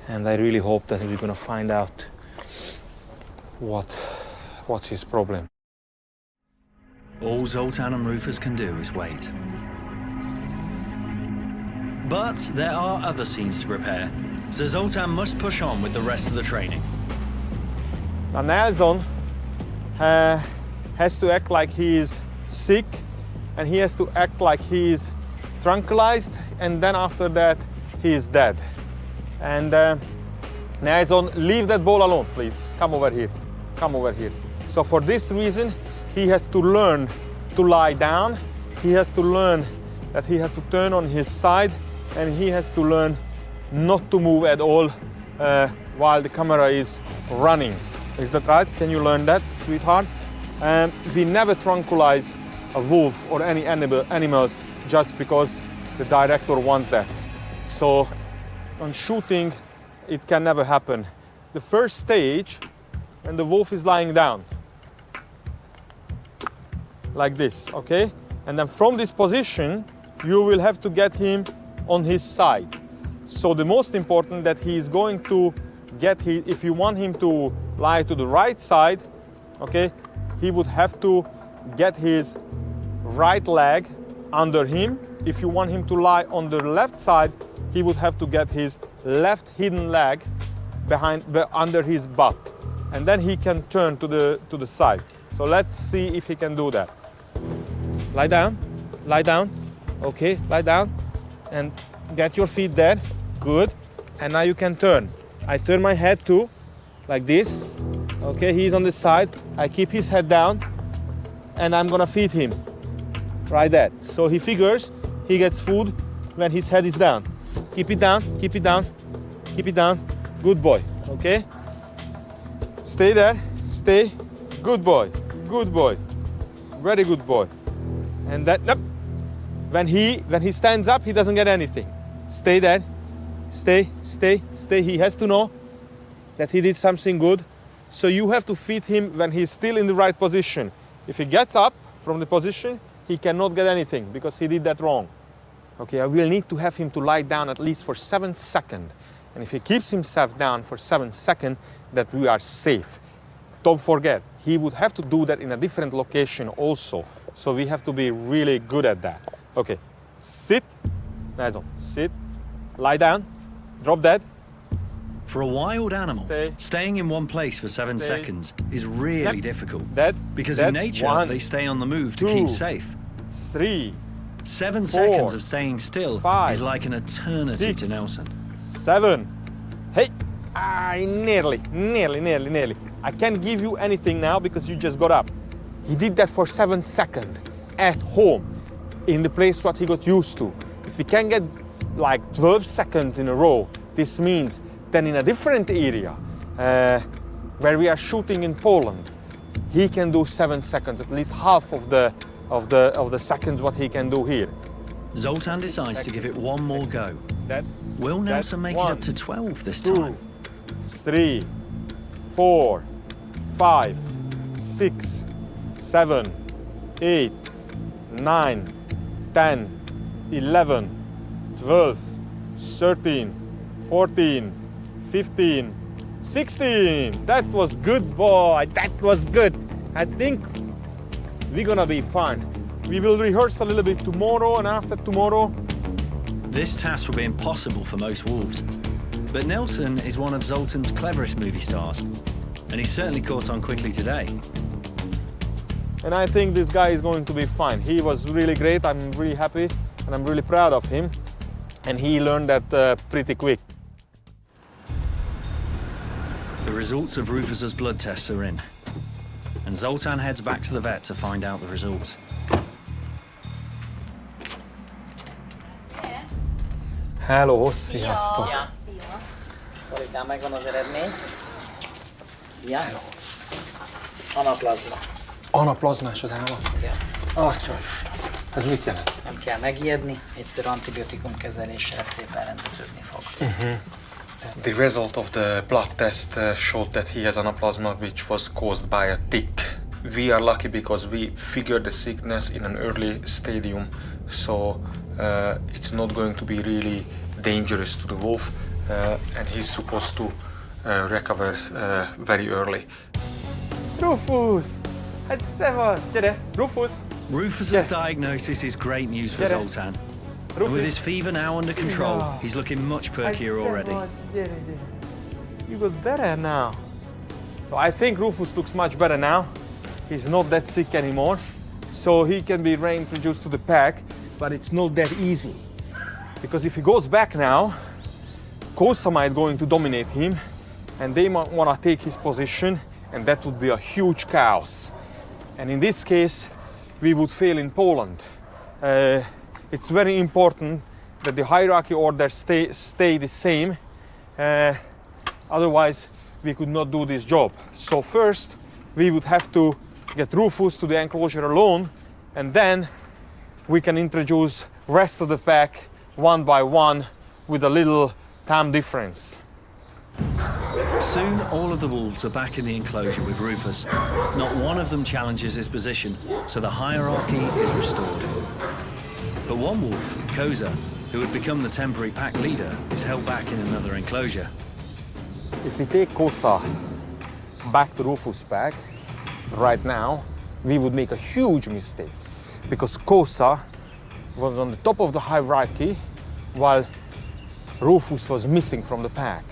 And I really hope that we're gonna find out what's his problem. All Zultan and Rufus can do is wait. But there are other scenes to prepare, so Zultan must push on with the rest of the training. Now Nelson has to act like he is sick, and he has to act like he is tranquilized, and then after that he is dead. And Nelson, leave that ball alone, please. Come over here. Come over here. So for this reason, he has to learn to lie down. He has to learn that he has to turn on his side, and he has to learn not to move at all while the camera is running. Is that right? Can you learn that, sweetheart? We never tranquilize a wolf or any animals just because the director wants that. So on shooting, it can never happen. The first stage, when the wolf is lying down, like this, okay? And then from this position, you will have to get him on his side. So the most important that he is going to get if you want him to lie to the right side, okay, he would have to get his right leg under him. If you want him to lie on the left side, he would have to get his left hidden leg under his butt, and then he can turn to the side. So let's see if he can do that. Lie down, lie down. Okay, lie down and get your feet there. Good. And now you can turn. I turn my head too, like this. Okay, he's on this side. I keep his head down and I'm gonna feed him. Right there. So he figures he gets food when his head is down. Keep it down, keep it down, keep it down. Good boy, okay? Stay there, stay. Good boy, good boy. Very good boy. And that, nope. When he stands up, he doesn't get anything. Stay there, stay, stay, stay. He has to know that he did something good. So you have to feed him when he's still in the right position. If he gets up from the position, he cannot get anything because he did that wrong. Okay, I will need to have him to lie down at least for 7 seconds. And if he keeps himself down for 7 seconds, that we are safe. Don't forget, he would have to do that in a different location also. So we have to be really good at that. Okay, sit, nice one, sit, lie down, drop dead. For a wild animal, staying in one place for 7 seconds is really difficult. Dead, because dead. in nature, 1, they stay on the move to 2, keep safe. 3, 7 4, seconds of staying still 5, is like an eternity 6, to Nelson. 7. Hey, nearly. I can't give you anything now because you just got up. He did that for 7 seconds at home, in the place what he got used to. If he can get like 12 seconds in a row, this means then in a different area, where we are shooting in Poland, he can do 7 seconds, at least half of the seconds what he can do here. Zoltan decides to give it one more go. Will Nelson make it up to 12 this 2, time? 3, 4, 5, 6, 7, 8, 9, 10, 11, 12, 13, 14, 15, 16. That was good, boy. That was good. I think we're gonna be fine. We will rehearse a little bit tomorrow and after tomorrow. This task will be impossible for most wolves. But Nelson is one of Zoltan's cleverest movie stars. And he certainly caught on quickly today. And I think this guy is going to be fine. He was really great. I'm really happy and I'm really proud of him. And he learned that pretty quick. The results of Rufus's blood tests are in. And Zoltan heads back to the vet to find out the results. Hello, sziasztok! Szia! Polikán, megvan az eredmény. Szia! Anaplazma. Anaplazmás az állat? Igen. Atyás! Ez mit jelent? Nem kell megijedni, egyszerű antibiotikum kezeléssel szépen rendeződni fog. The result of the blood test showed that he has anaplasma, which was caused by a tick. We are lucky because we figured the sickness in an early stadium, so it's not going to be really dangerous to the wolf, and he's supposed to recover very early. Rufus! Hát szevasz! Gyere! Rufus! Rufus's diagnosis is great news for Zoltan. And with his fever now under control, he's looking much perkier already. You got better now. So I think Rufus looks much better now. He's not that sick anymore. So he can be reintroduced to the pack, but it's not that easy. Because if he goes back now, Kosa might going to dominate him, and they might want to take his position, and that would be a huge chaos. And in this case, we would fail in Poland. It's very important that the hierarchy order stay the same, otherwise we could not do this job. So first we would have to get Rufus to the enclosure alone, and then we can introduce rest of the pack one by one with a little time difference. Soon all of the wolves are back in the enclosure with Rufus. Not one of them challenges his position, so the hierarchy is restored. But one wolf, Kosa, who had become the temporary pack leader, is held back in another enclosure. If we take Kosa back to Rufus' pack right now, we would make a huge mistake, because Kosa was on the top of the hierarchy while Rufus was missing from the pack.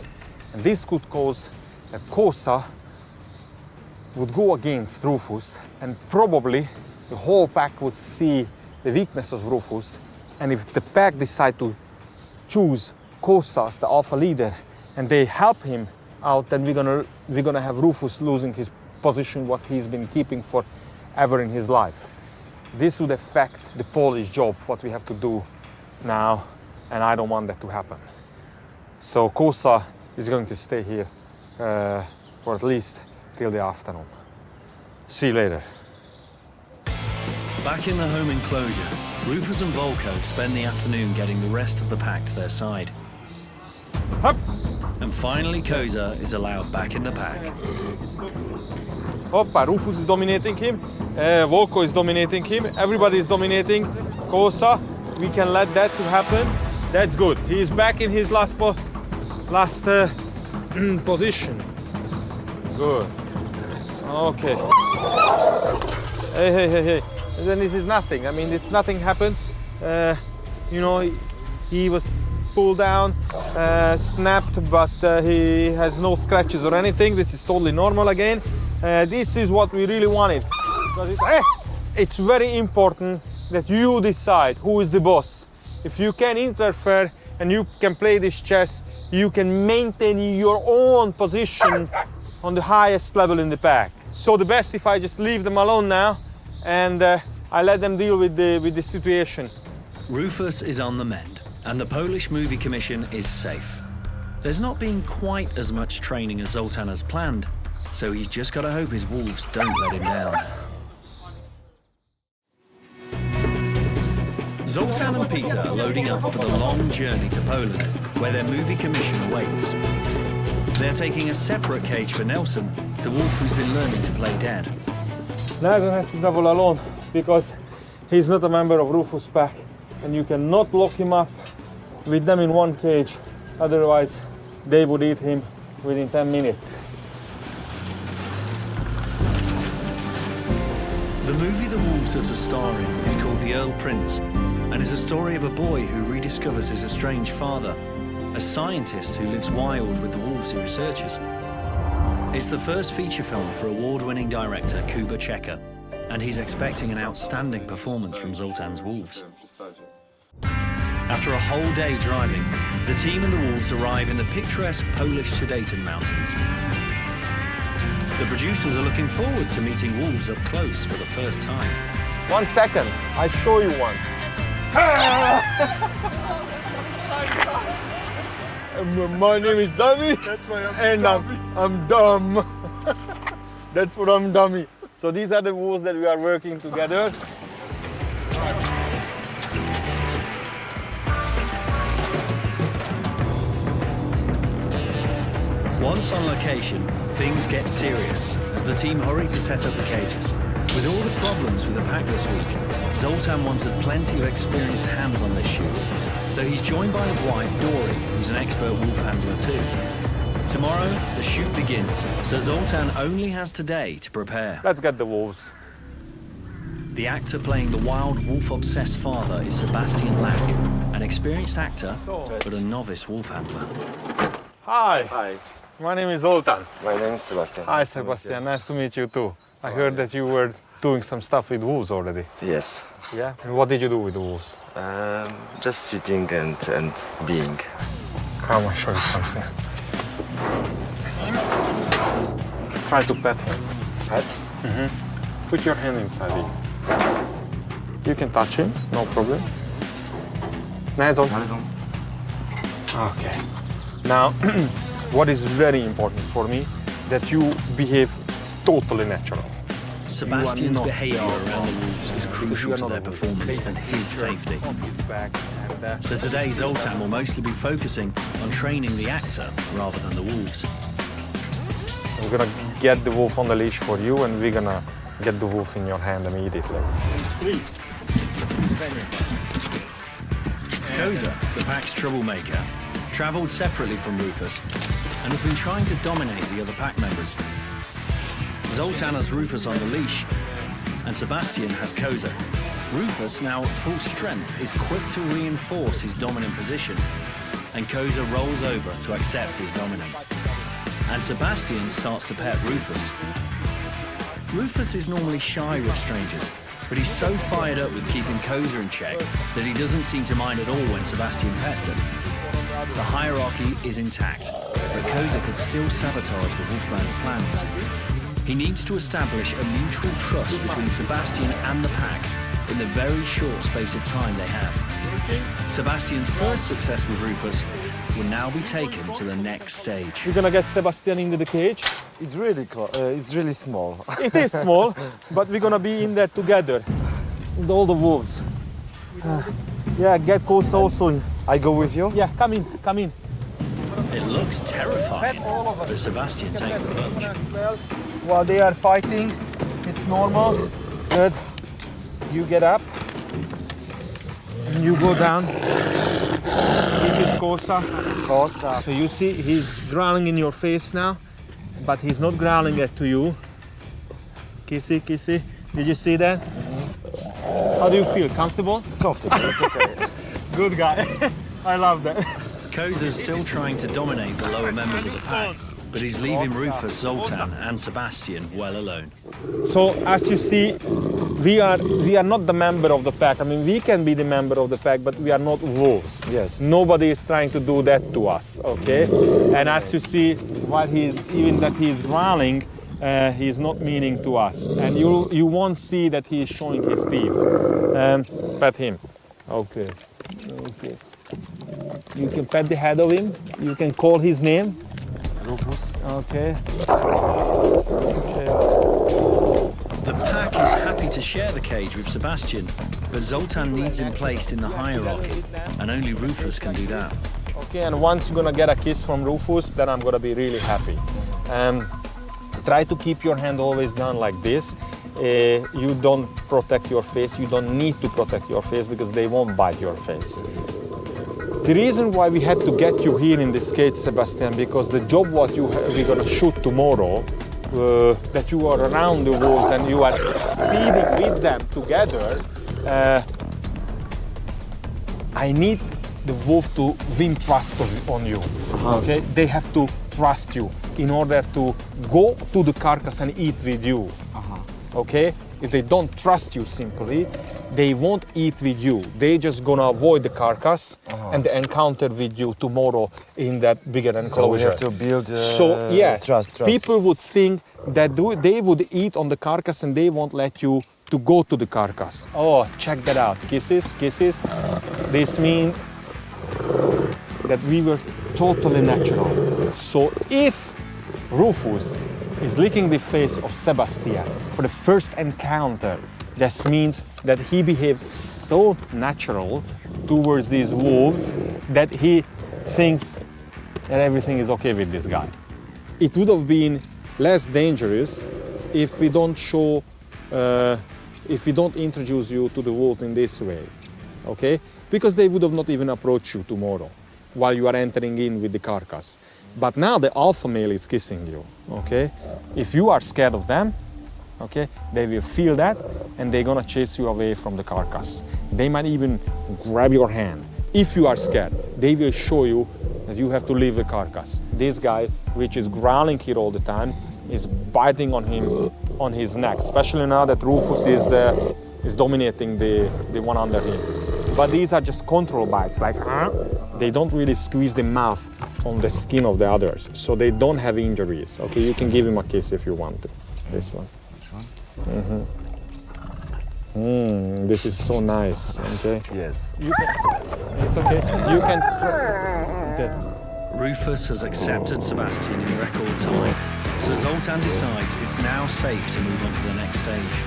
And this could cause that Kosa would go against Rufus, and probably the whole pack would see the weakness of Rufus And if the pack decide to choose Kosa as the alpha leader and they help him out, then we're gonna have Rufus losing his position, what he's been keeping forever in his life. This would affect the Polish job, what we have to do now, and I don't want that to happen. So Kosa is going to stay here for at least till the afternoon. See you later. Back in the home enclosure, Rufus and Volko spend the afternoon getting the rest of the pack to their side. Up. And finally, Kosa is allowed back in the pack. Hoppa, Rufus is dominating him, Volko is dominating him, everybody is dominating Kosa. We can let that to happen. That's good. He is back in his last position. Good. Okay. Hey. Then this is nothing. I mean, it's nothing happened. You know, he was pulled down, snapped, but he has no scratches or anything. This is totally normal again. This is what we really wanted. It's very important that you decide who is the boss. If you can interfere and you can play this chess, you can maintain your own position on the highest level in the pack. So the best if I just leave them alone now and I let them deal with the situation. Rufus is on the mend, and the Polish Movie Commission is safe. There's not been quite as much training as Zultan has planned, so he's just got to hope his wolves don't let him down. Zultan and Peter are loading up for the long journey to Poland, where their movie commission awaits. They're taking a separate cage for Nelson, the wolf who's been learning to play dead. Nelson has to travel alone because he's not a member of Rufus' pack, and you cannot lock him up with them in one cage, otherwise they would eat him within 10 minutes. The movie the wolves are to star in is called The Earl Prince, and is a story of a boy who rediscovers his estranged father, a scientist who lives wild with the wolves he researches. It's the first feature film for award-winning director Kuba Czeka, and he's expecting an outstanding performance from Zultan's wolves. After a whole day driving, the team and the wolves arrive in the picturesque Polish Sudeten Mountains. The producers are looking forward to meeting wolves up close for the first time. 1 second, I show you one. My name is Dummy. That's why I'm dumb. That's what I'm dummy. So these are the wolves that we are working together. Once on location, things get serious as the team hurry to set up the cages. With all the problems with the pack this week, Zultan wanted plenty of experienced hands on this shoot, so he's joined by his wife, Dory, who's an expert wolf handler too. Tomorrow, the shoot begins, so Zultan only has today to prepare. Let's get the wolves. The actor playing the wild wolf-obsessed father is Sebastian Lack, an experienced actor, but a novice wolf handler. Hi. Hi, My name is Zultan. my name is Sebastian. Hi, Sebastian. Nice to meet you too. I heard that you were doing some stuff with wolves already. Yes, Yeah? And what did you do with the wolves? just sitting and being. Come, I'll show you something. Try to pet him. Pet? Put your hand inside him. You can touch him, no problem. Nice. Okay. Now, what is very important for me, that you behave totally natural. Sebastian's not behavior down. around the wolves is crucial to their performance and his safety. On his back and, So today, Zultan will mostly be focusing on training the actor rather than the wolves. we're gonna get the wolf on the leash for you, and we're gonna get the wolf in your hand immediately. Koza, the pack's troublemaker, travelled separately from Rufus and has been trying to dominate the other pack members. Zultan has Rufus on the leash, and Sebastian has Koza. Rufus, now at full strength, is quick to reinforce his dominant position, and Koza rolls over to accept his dominance. And Sebastian starts to pet Rufus. Rufus is normally shy with strangers, but he's so fired up with keeping Koza in check that he doesn't seem to mind at all when Sebastian pets him. The hierarchy is intact, but Koza could still sabotage the Wolfman's plans. He needs to establish a mutual trust between Sebastian and the pack in the very short space of time they have. Sebastian's first success with Rufus will now be taken to the next stage. We're gonna get Sebastian into the cage. It's really small. It is small, but we're gonna be in there together with all the wolves. Yeah, get Koza also in. I go with you? Yeah, come in, come in. It looks terrifying, but Sebastian takes the plunge. While they are fighting, it's normal. Good. You get up and you go down. This is Koza. Koza. So you see, he's growling in your face now, but he's not growling at to you. Kissy, kissy. Did you see that? How do you feel? Comfortable? Comfortable, it's okay. Good guy. I love that. Koza's still trying to dominate the lower members of the pack, but he's leaving Rufus, Zultan and Sebastian well alone. So as you see, we are not the member of the pack. I mean, we can be the member of the pack, but we are not wolves. Yes. Nobody is trying to do that to us, okay? And as you see, while he's growling, he's not meaning to us. And you won't see that he is showing his teeth. Pet him. Okay. Okay. You can pet the head of him. You can call his name. Rufus. Okay. The pack is happy to share the cage with Sebastian, but Zultan needs him placed in the hierarchy, and only Rufus can do that. Okay, and once you're gonna get a kiss from Rufus, then I'm gonna be really happy. Try to keep your hand always down like this. You don't protect your face. You don't need to protect your face because they won't bite your face. The reason why we had to get you here in this cage, Sebastian, because the job what we're gonna shoot tomorrow, that you are around the wolves and you are feeding with them together, I need the wolf to win trust on you. Okay, they have to trust you in order to go to the carcass and eat with you. Okay, if they don't trust you simply, they won't eat with you. They just gonna avoid the carcass and the encounter with you tomorrow in that bigger enclosure. So we have to build trust. People would think that they would eat on the carcass and they won't let you to go to the carcass. Oh, check that out. Kisses, kisses. This means that we were totally natural. So if Rufus is licking the face of Sebastian for the first encounter, that means that he behaved so natural towards these wolves that he thinks that everything is okay with this guy. It would have been less dangerous if we don't introduce you to the wolves in this way, okay? Because they would have not even approached you tomorrow while you are entering in with the carcass. But now the alpha male is kissing you, okay? If you are scared of them, okay, they will feel that and they're gonna chase you away from the carcass. They might even grab your hand. If you are scared, they will show you that you have to leave the carcass. This guy, which is growling here all the time, is biting on him, on his neck, especially now that Rufus is dominating the one under him. But these are just control bites, like they don't really squeeze the mouth on the skin of the others, so they don't have injuries. Okay, you can give him a kiss if you want to. This one. Which one? This is so nice. Okay. Yes. It's okay. You can. Okay. Rufus has accepted Sebastian in record time, so Zultan decides it's now safe to move on to the next stage.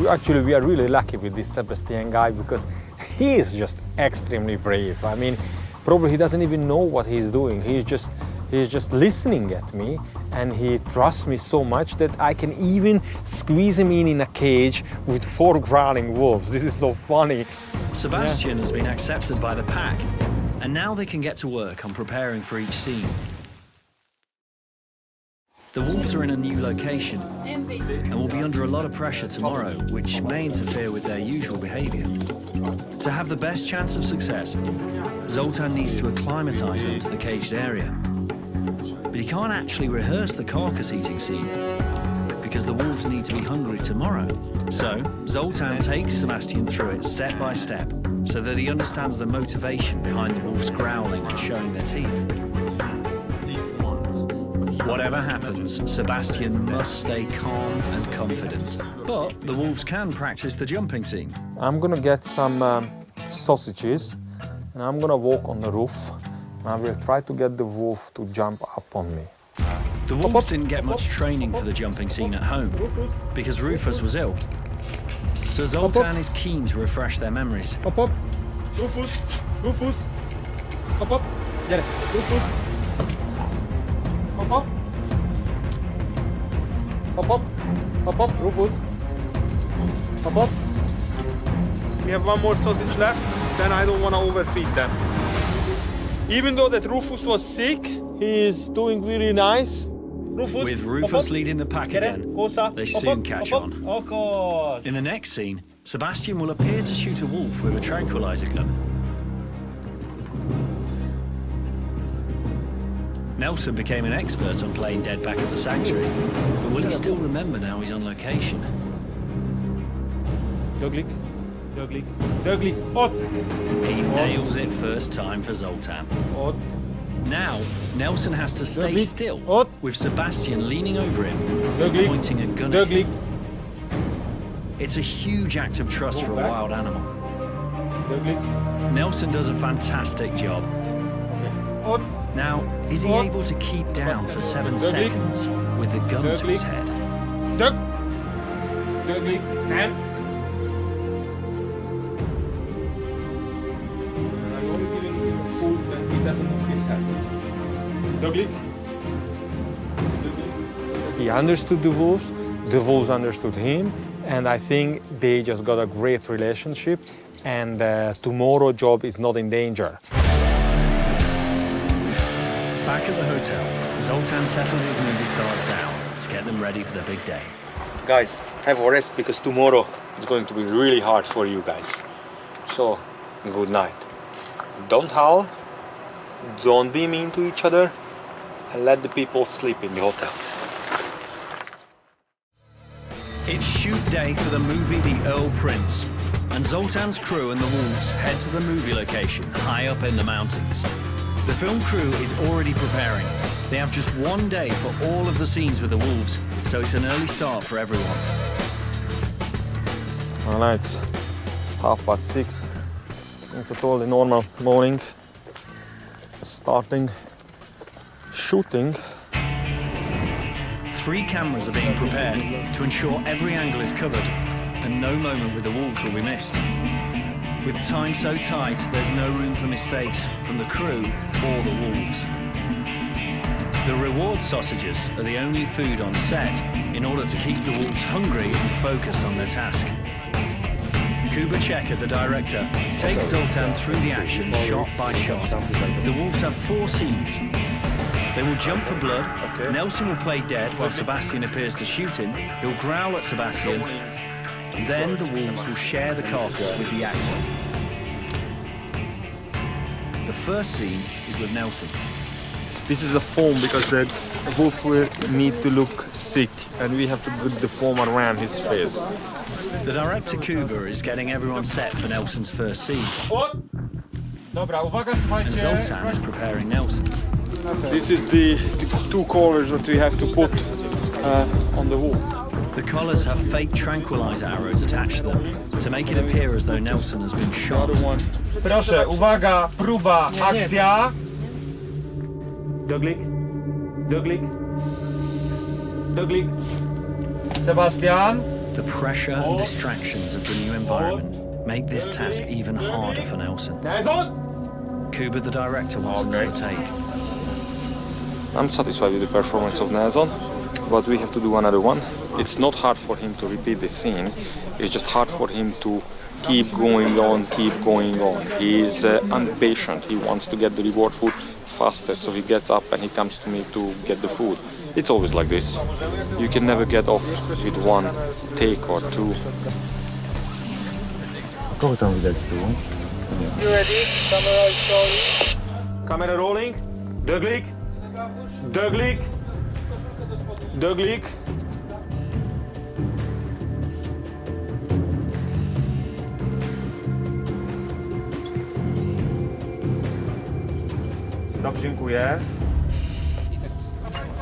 Actually, we are really lucky with this Sebastian guy because he is just extremely brave. I mean, probably he doesn't even know what he's doing. He's just listening at me, and he trusts me so much that I can even squeeze him in a cage with 4 growling wolves. This is so funny. Sebastian has been accepted by the pack, and now they can get to work on preparing for each scene. The wolves are in a new location and will be under a lot of pressure tomorrow, which may interfere with their usual behavior. To have the best chance of success, Zultan needs to acclimatize them to the caged area. But he can't actually rehearse the carcass eating scene because the wolves need to be hungry tomorrow. So, Zultan takes Sebastian through it step by step so that he understands the motivation behind the wolves growling and showing their teeth. Whatever happens, Sebastian must stay calm and confident. But the wolves can practice the jumping scene. I'm gonna get some sausages and I'm gonna walk on the roof and I will try to get the wolf to jump up on me. The wolves didn't get much training for the jumping scene at home because Rufus was ill. So Zultan is keen to refresh their memories. Hop, hop. Rufus, Rufus. Hop, hop. Get it. Rufus. Hop, hop. Hop, hop. Hop, hop. Rufus. Hop, hop. We have one more sausage left, then I don't want to overfeed them. Even though that Rufus was sick, he is doing really nice. Rufus, With Rufus leading the pack again, they soon catch on. In the next scene, Sebastian will appear to shoot a wolf with a tranquilizer gun. Nelson became an expert on playing dead back at the sanctuary, but will he still remember now he's on location? Döglik, Döglik, Döglik, Ot! He nails it first time for Zultan. Ot! Now, Nelson has to stay Döglik, still, Ot! with Sebastian leaning over him, Döglik, pointing a gun at Döglik, him. It's a huge act of trust for a wild animal. Döglik. Nelson does a fantastic job. Ot! Now, is he Ot! able to keep down for 7 Döglik. seconds with the gun to Döglik. his head? Dög! Döglik, hand! I'm only giving him food when he doesn't move his head. Döglik. He understood the wolves understood him, and I think they just got a great relationship, and tomorrow's job is not in danger. Back at the hotel, Zultan settles his movie stars down to get them ready for the big day. Guys, have a rest because tomorrow is going to be really hard for you guys. So, good night. Don't howl, don't be mean to each other, and let the people sleep in the hotel. It's shoot day for the movie The Earl Prince, and Zoltan's crew and the wolves head to the movie location high up in the mountains. The film crew is already preparing. They have just one day for all of the scenes with the wolves, so it's an early start for everyone. Well, now it's 6:30. It's a totally normal morning. Starting shooting. 3 cameras are being prepared to ensure every angle is covered and no moment with the wolves will be missed. With time so tight, there's no room for mistakes from the crew or the wolves. The reward sausages are the only food on set in order to keep the wolves hungry and focused on their task. Kuba Checker, the director, takes Zultan through the action shot by shot. The wolves have 4 scenes. They will jump for blood, Nelson will play dead while Sebastian appears to shoot him, he'll growl at Sebastian, and then the wolves will share the carcass with the actor. The first scene is with Nelson. This is a foam because the wolf will need to look sick and we have to put the foam around his face. The director Kuba is getting everyone set for Nelson's first scene. And Zultan is preparing Nelson. This is the 2 collars that we have to put on the wolf. The collars have fake tranquilizer arrows attached to them to make it appear as though Nelson has been shot. Proszę, uwaga, próba, akcja. Döglik, Döglik, Döglik. Sebastian. The pressure and distractions of the new environment make this task even harder for Nelson. Kuba, the director, wants another take. I'm satisfied with the performance of Nelson, but we have to do another one. It's not hard for him to repeat the scene, it's just hard for him to keep going on, keep going on. He is impatient, he wants to get the reward food faster, so he gets up and he comes to me to get the food. It's always like this. You can never get off with 1 take or 2. Kogo tam widać z tyłu? You ready? Camera is rolling. Camera rolling. Döglik. Döglik. Döglik. Stop, dziękuję.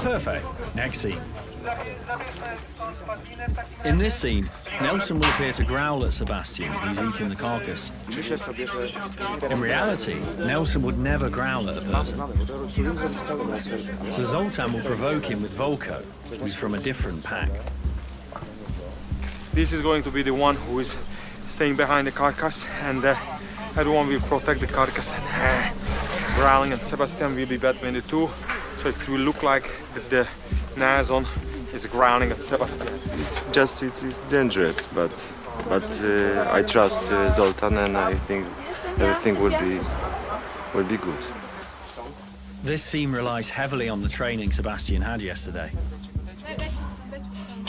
Perfect. Next scene. In this scene, Nelson will appear to growl at Sebastian, who's eating the carcass. In reality, Nelson would never growl at a person. So Zultan will provoke him with Volko, who's from a different pack. This is going to be the one who is staying behind the carcass, and everyone will protect the carcass and growling, and Sebastian will be between the two, so it will look like the Nazon is growling at Sebastian. It's dangerous, but I trust Zoltan, and I think everything will be good. This scene relies heavily on the training Sebastian had yesterday.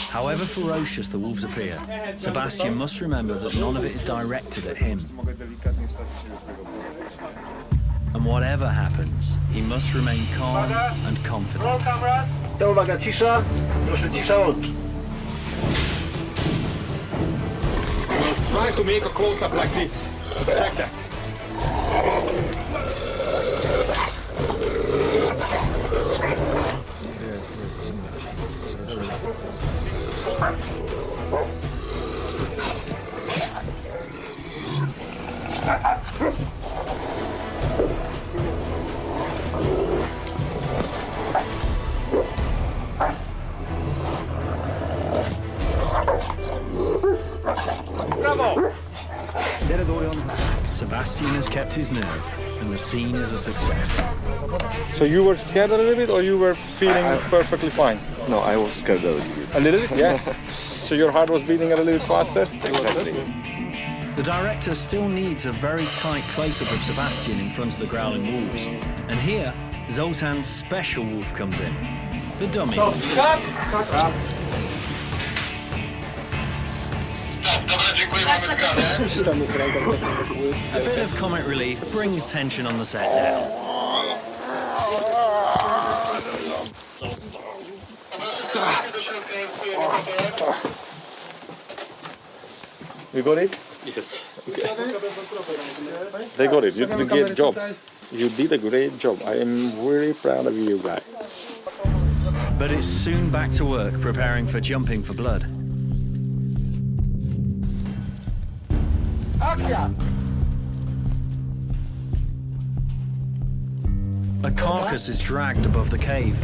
However ferocious the wolves appear, Sebastian must remember that none of it is directed at him. And whatever happens, he must remain calm and confident. To uwaga, cisza, proszę cisza oczy. Try to make a close-up like this. Check that. Sebastian has kept his nerve, and the scene is a success. So you were scared a little bit, or you were feeling perfectly fine? No, I was scared a little bit. A little bit, yeah. So your heart was beating a little bit faster? Exactly. The director still needs a very tight close-up of Sebastian in front of the growling wolves. And here, Zoltan's special wolf comes in, the dummy. A bit of comic relief brings tension on the set down. You got it? Yes. Okay. They got it. You did a great job. You did a great job. I am really proud of you guys. But it's soon back to work preparing for jumping for blood. A carcass is dragged above the cave,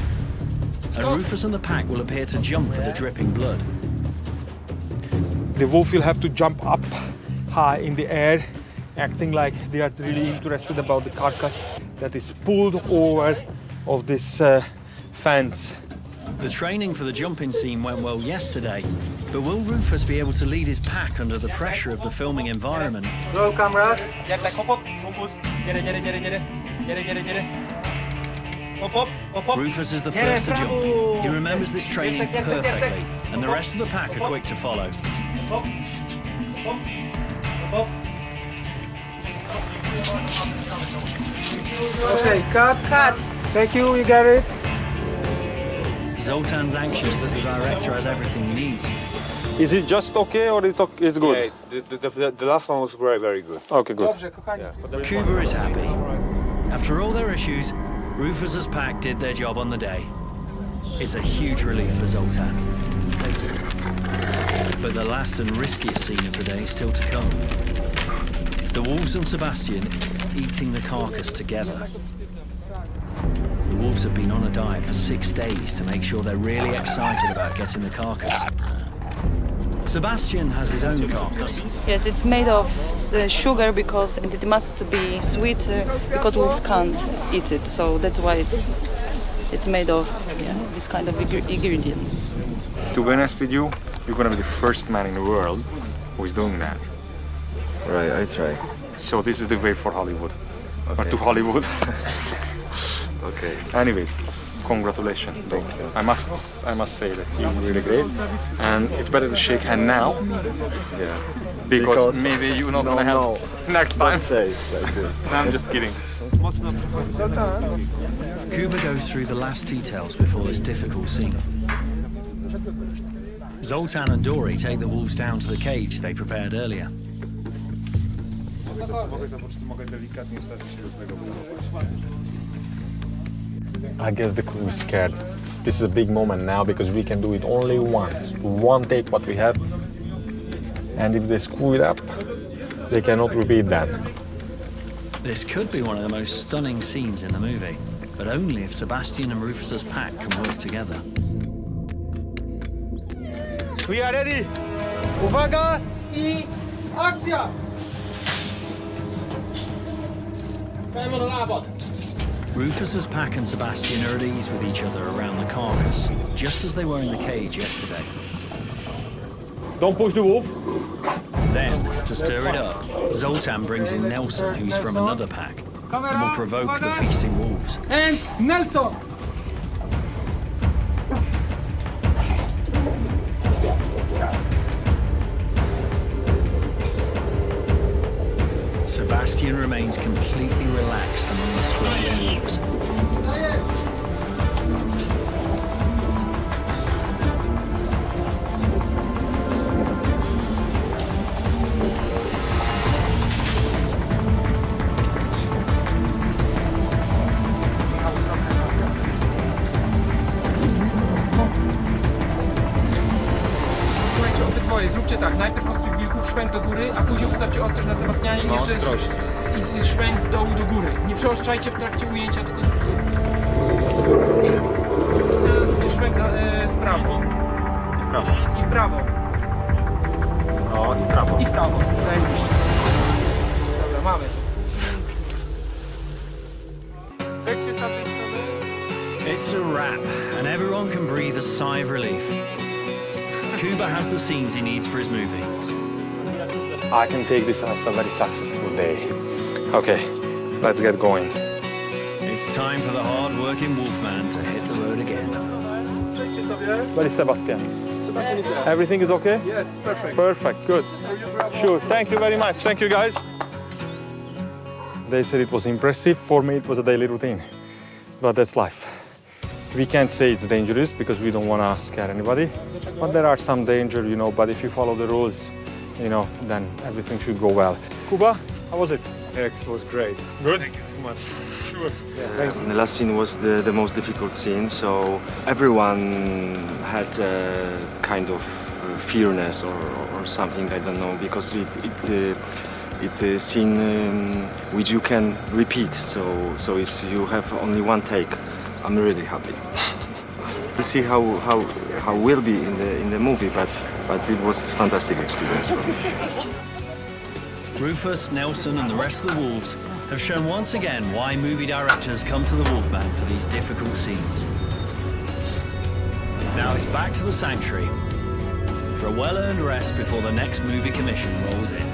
and Rufus and the pack will appear to jump for the dripping blood. The wolf will have to jump up high in the air, acting like they are really interested about the carcass that is pulled over of this fence. The training for the jumping scene went well yesterday, but will Rufus be able to lead his pack under the pressure of the filming environment? Roll cameras. Rufus is the first to jump. He remembers this training perfectly, and the rest of the pack are quick to follow. Okay, cut. Cut. Thank you, you got it. Zoltan's anxious that the director has everything he needs. Is it just okay, or it's okay, it's good? Yeah, the last one was very good. Okay, good. Kuba is happy. After all their issues, Rufus's pack did their job on the day. It's a huge relief for Zultan. But the last and riskiest scene of the day is still to come. The wolves and Sebastian eating the carcass together. The wolves have been on a diet for 6 days to make sure they're really excited about getting the carcass. Sebastian has his own carcass. Yes, it's made of sugar because it must be sweet because wolves can't eat it. So that's why it's made of this kind of ingredients. To be honest with you, you're gonna be the first man in the world who is doing that. Right, I try. So this is the way for Hollywood, or Okay. to Hollywood. Okay. Anyways, congratulations. Thank you. I must say that you're really great, and it's better to shake hand now Yeah. because maybe you're not gonna have next time. Don't say like this. I'm just kidding. Kuba goes through the last details before this difficult scene. Zoltan and Dory take the wolves down to the cage they prepared earlier. I guess the crew is scared. This is a big moment now because we can do it only once. One take what we have. And if they screw it up, they cannot repeat that. This could be one of the most stunning scenes in the movie, but only if Sebastian and Rufus's pack can work together. We are ready. Uwaga I akcja! Rufus's pack and Sebastian are at ease with each other around the carcass, just as they were in the cage yesterday. Don't push the wolf. Then, to stir it up, Zultan brings in Nelson, who's from another pack, and will provoke the feasting wolves. And Nelson! Sebastian remains completely relaxed among the squirming wolves. Słuchajcie, obydwoje, zróbcie tak, najpierw ostrych wilków, szwęk do góry, a później ustawcie ostrość na Sebastianie i jeszcze i szwęk z dołu do góry. Nie przeostrzajcie w trakcie ujęcia, tylko szwęk w prawo. I w prawo. No, i w prawo. I w prawo, zajebiście. Dobra, mamy. Zejdźcie z tamtej strony. It's a wrap, and everyone can breathe a sigh of relief. Kuba has the scenes he needs for his movie. I can take this as a very successful day. Okay, let's get going. It's time for the hard-working wolfman to hit the road again. Where is Sebastian? Sebastian is there. Everything is okay? Yes, it's perfect. Perfect, good. Sure, thank you very much. Thank you, guys. They said it was impressive. For me, it was a daily routine. But that's life. We can't say it's dangerous because we don't want to scare anybody. But there are some danger, you know, but if you follow the rules, you know, then everything should go well. Kuba, how was it? It was great. Good? Thank you so much. Sure. The last scene was the most difficult scene, so everyone had a kind of fearness or something, I don't know, because it's a scene which you can repeat, so it's, you have only one take. I'm really happy. We'll see how will be in the movie, but it was fantastic experience for me. Rufus, Nelson, and the rest of the wolves have shown once again why movie directors come to the Wolfman for these difficult scenes. Now it's back to the sanctuary for a well-earned rest before the next movie commission rolls in.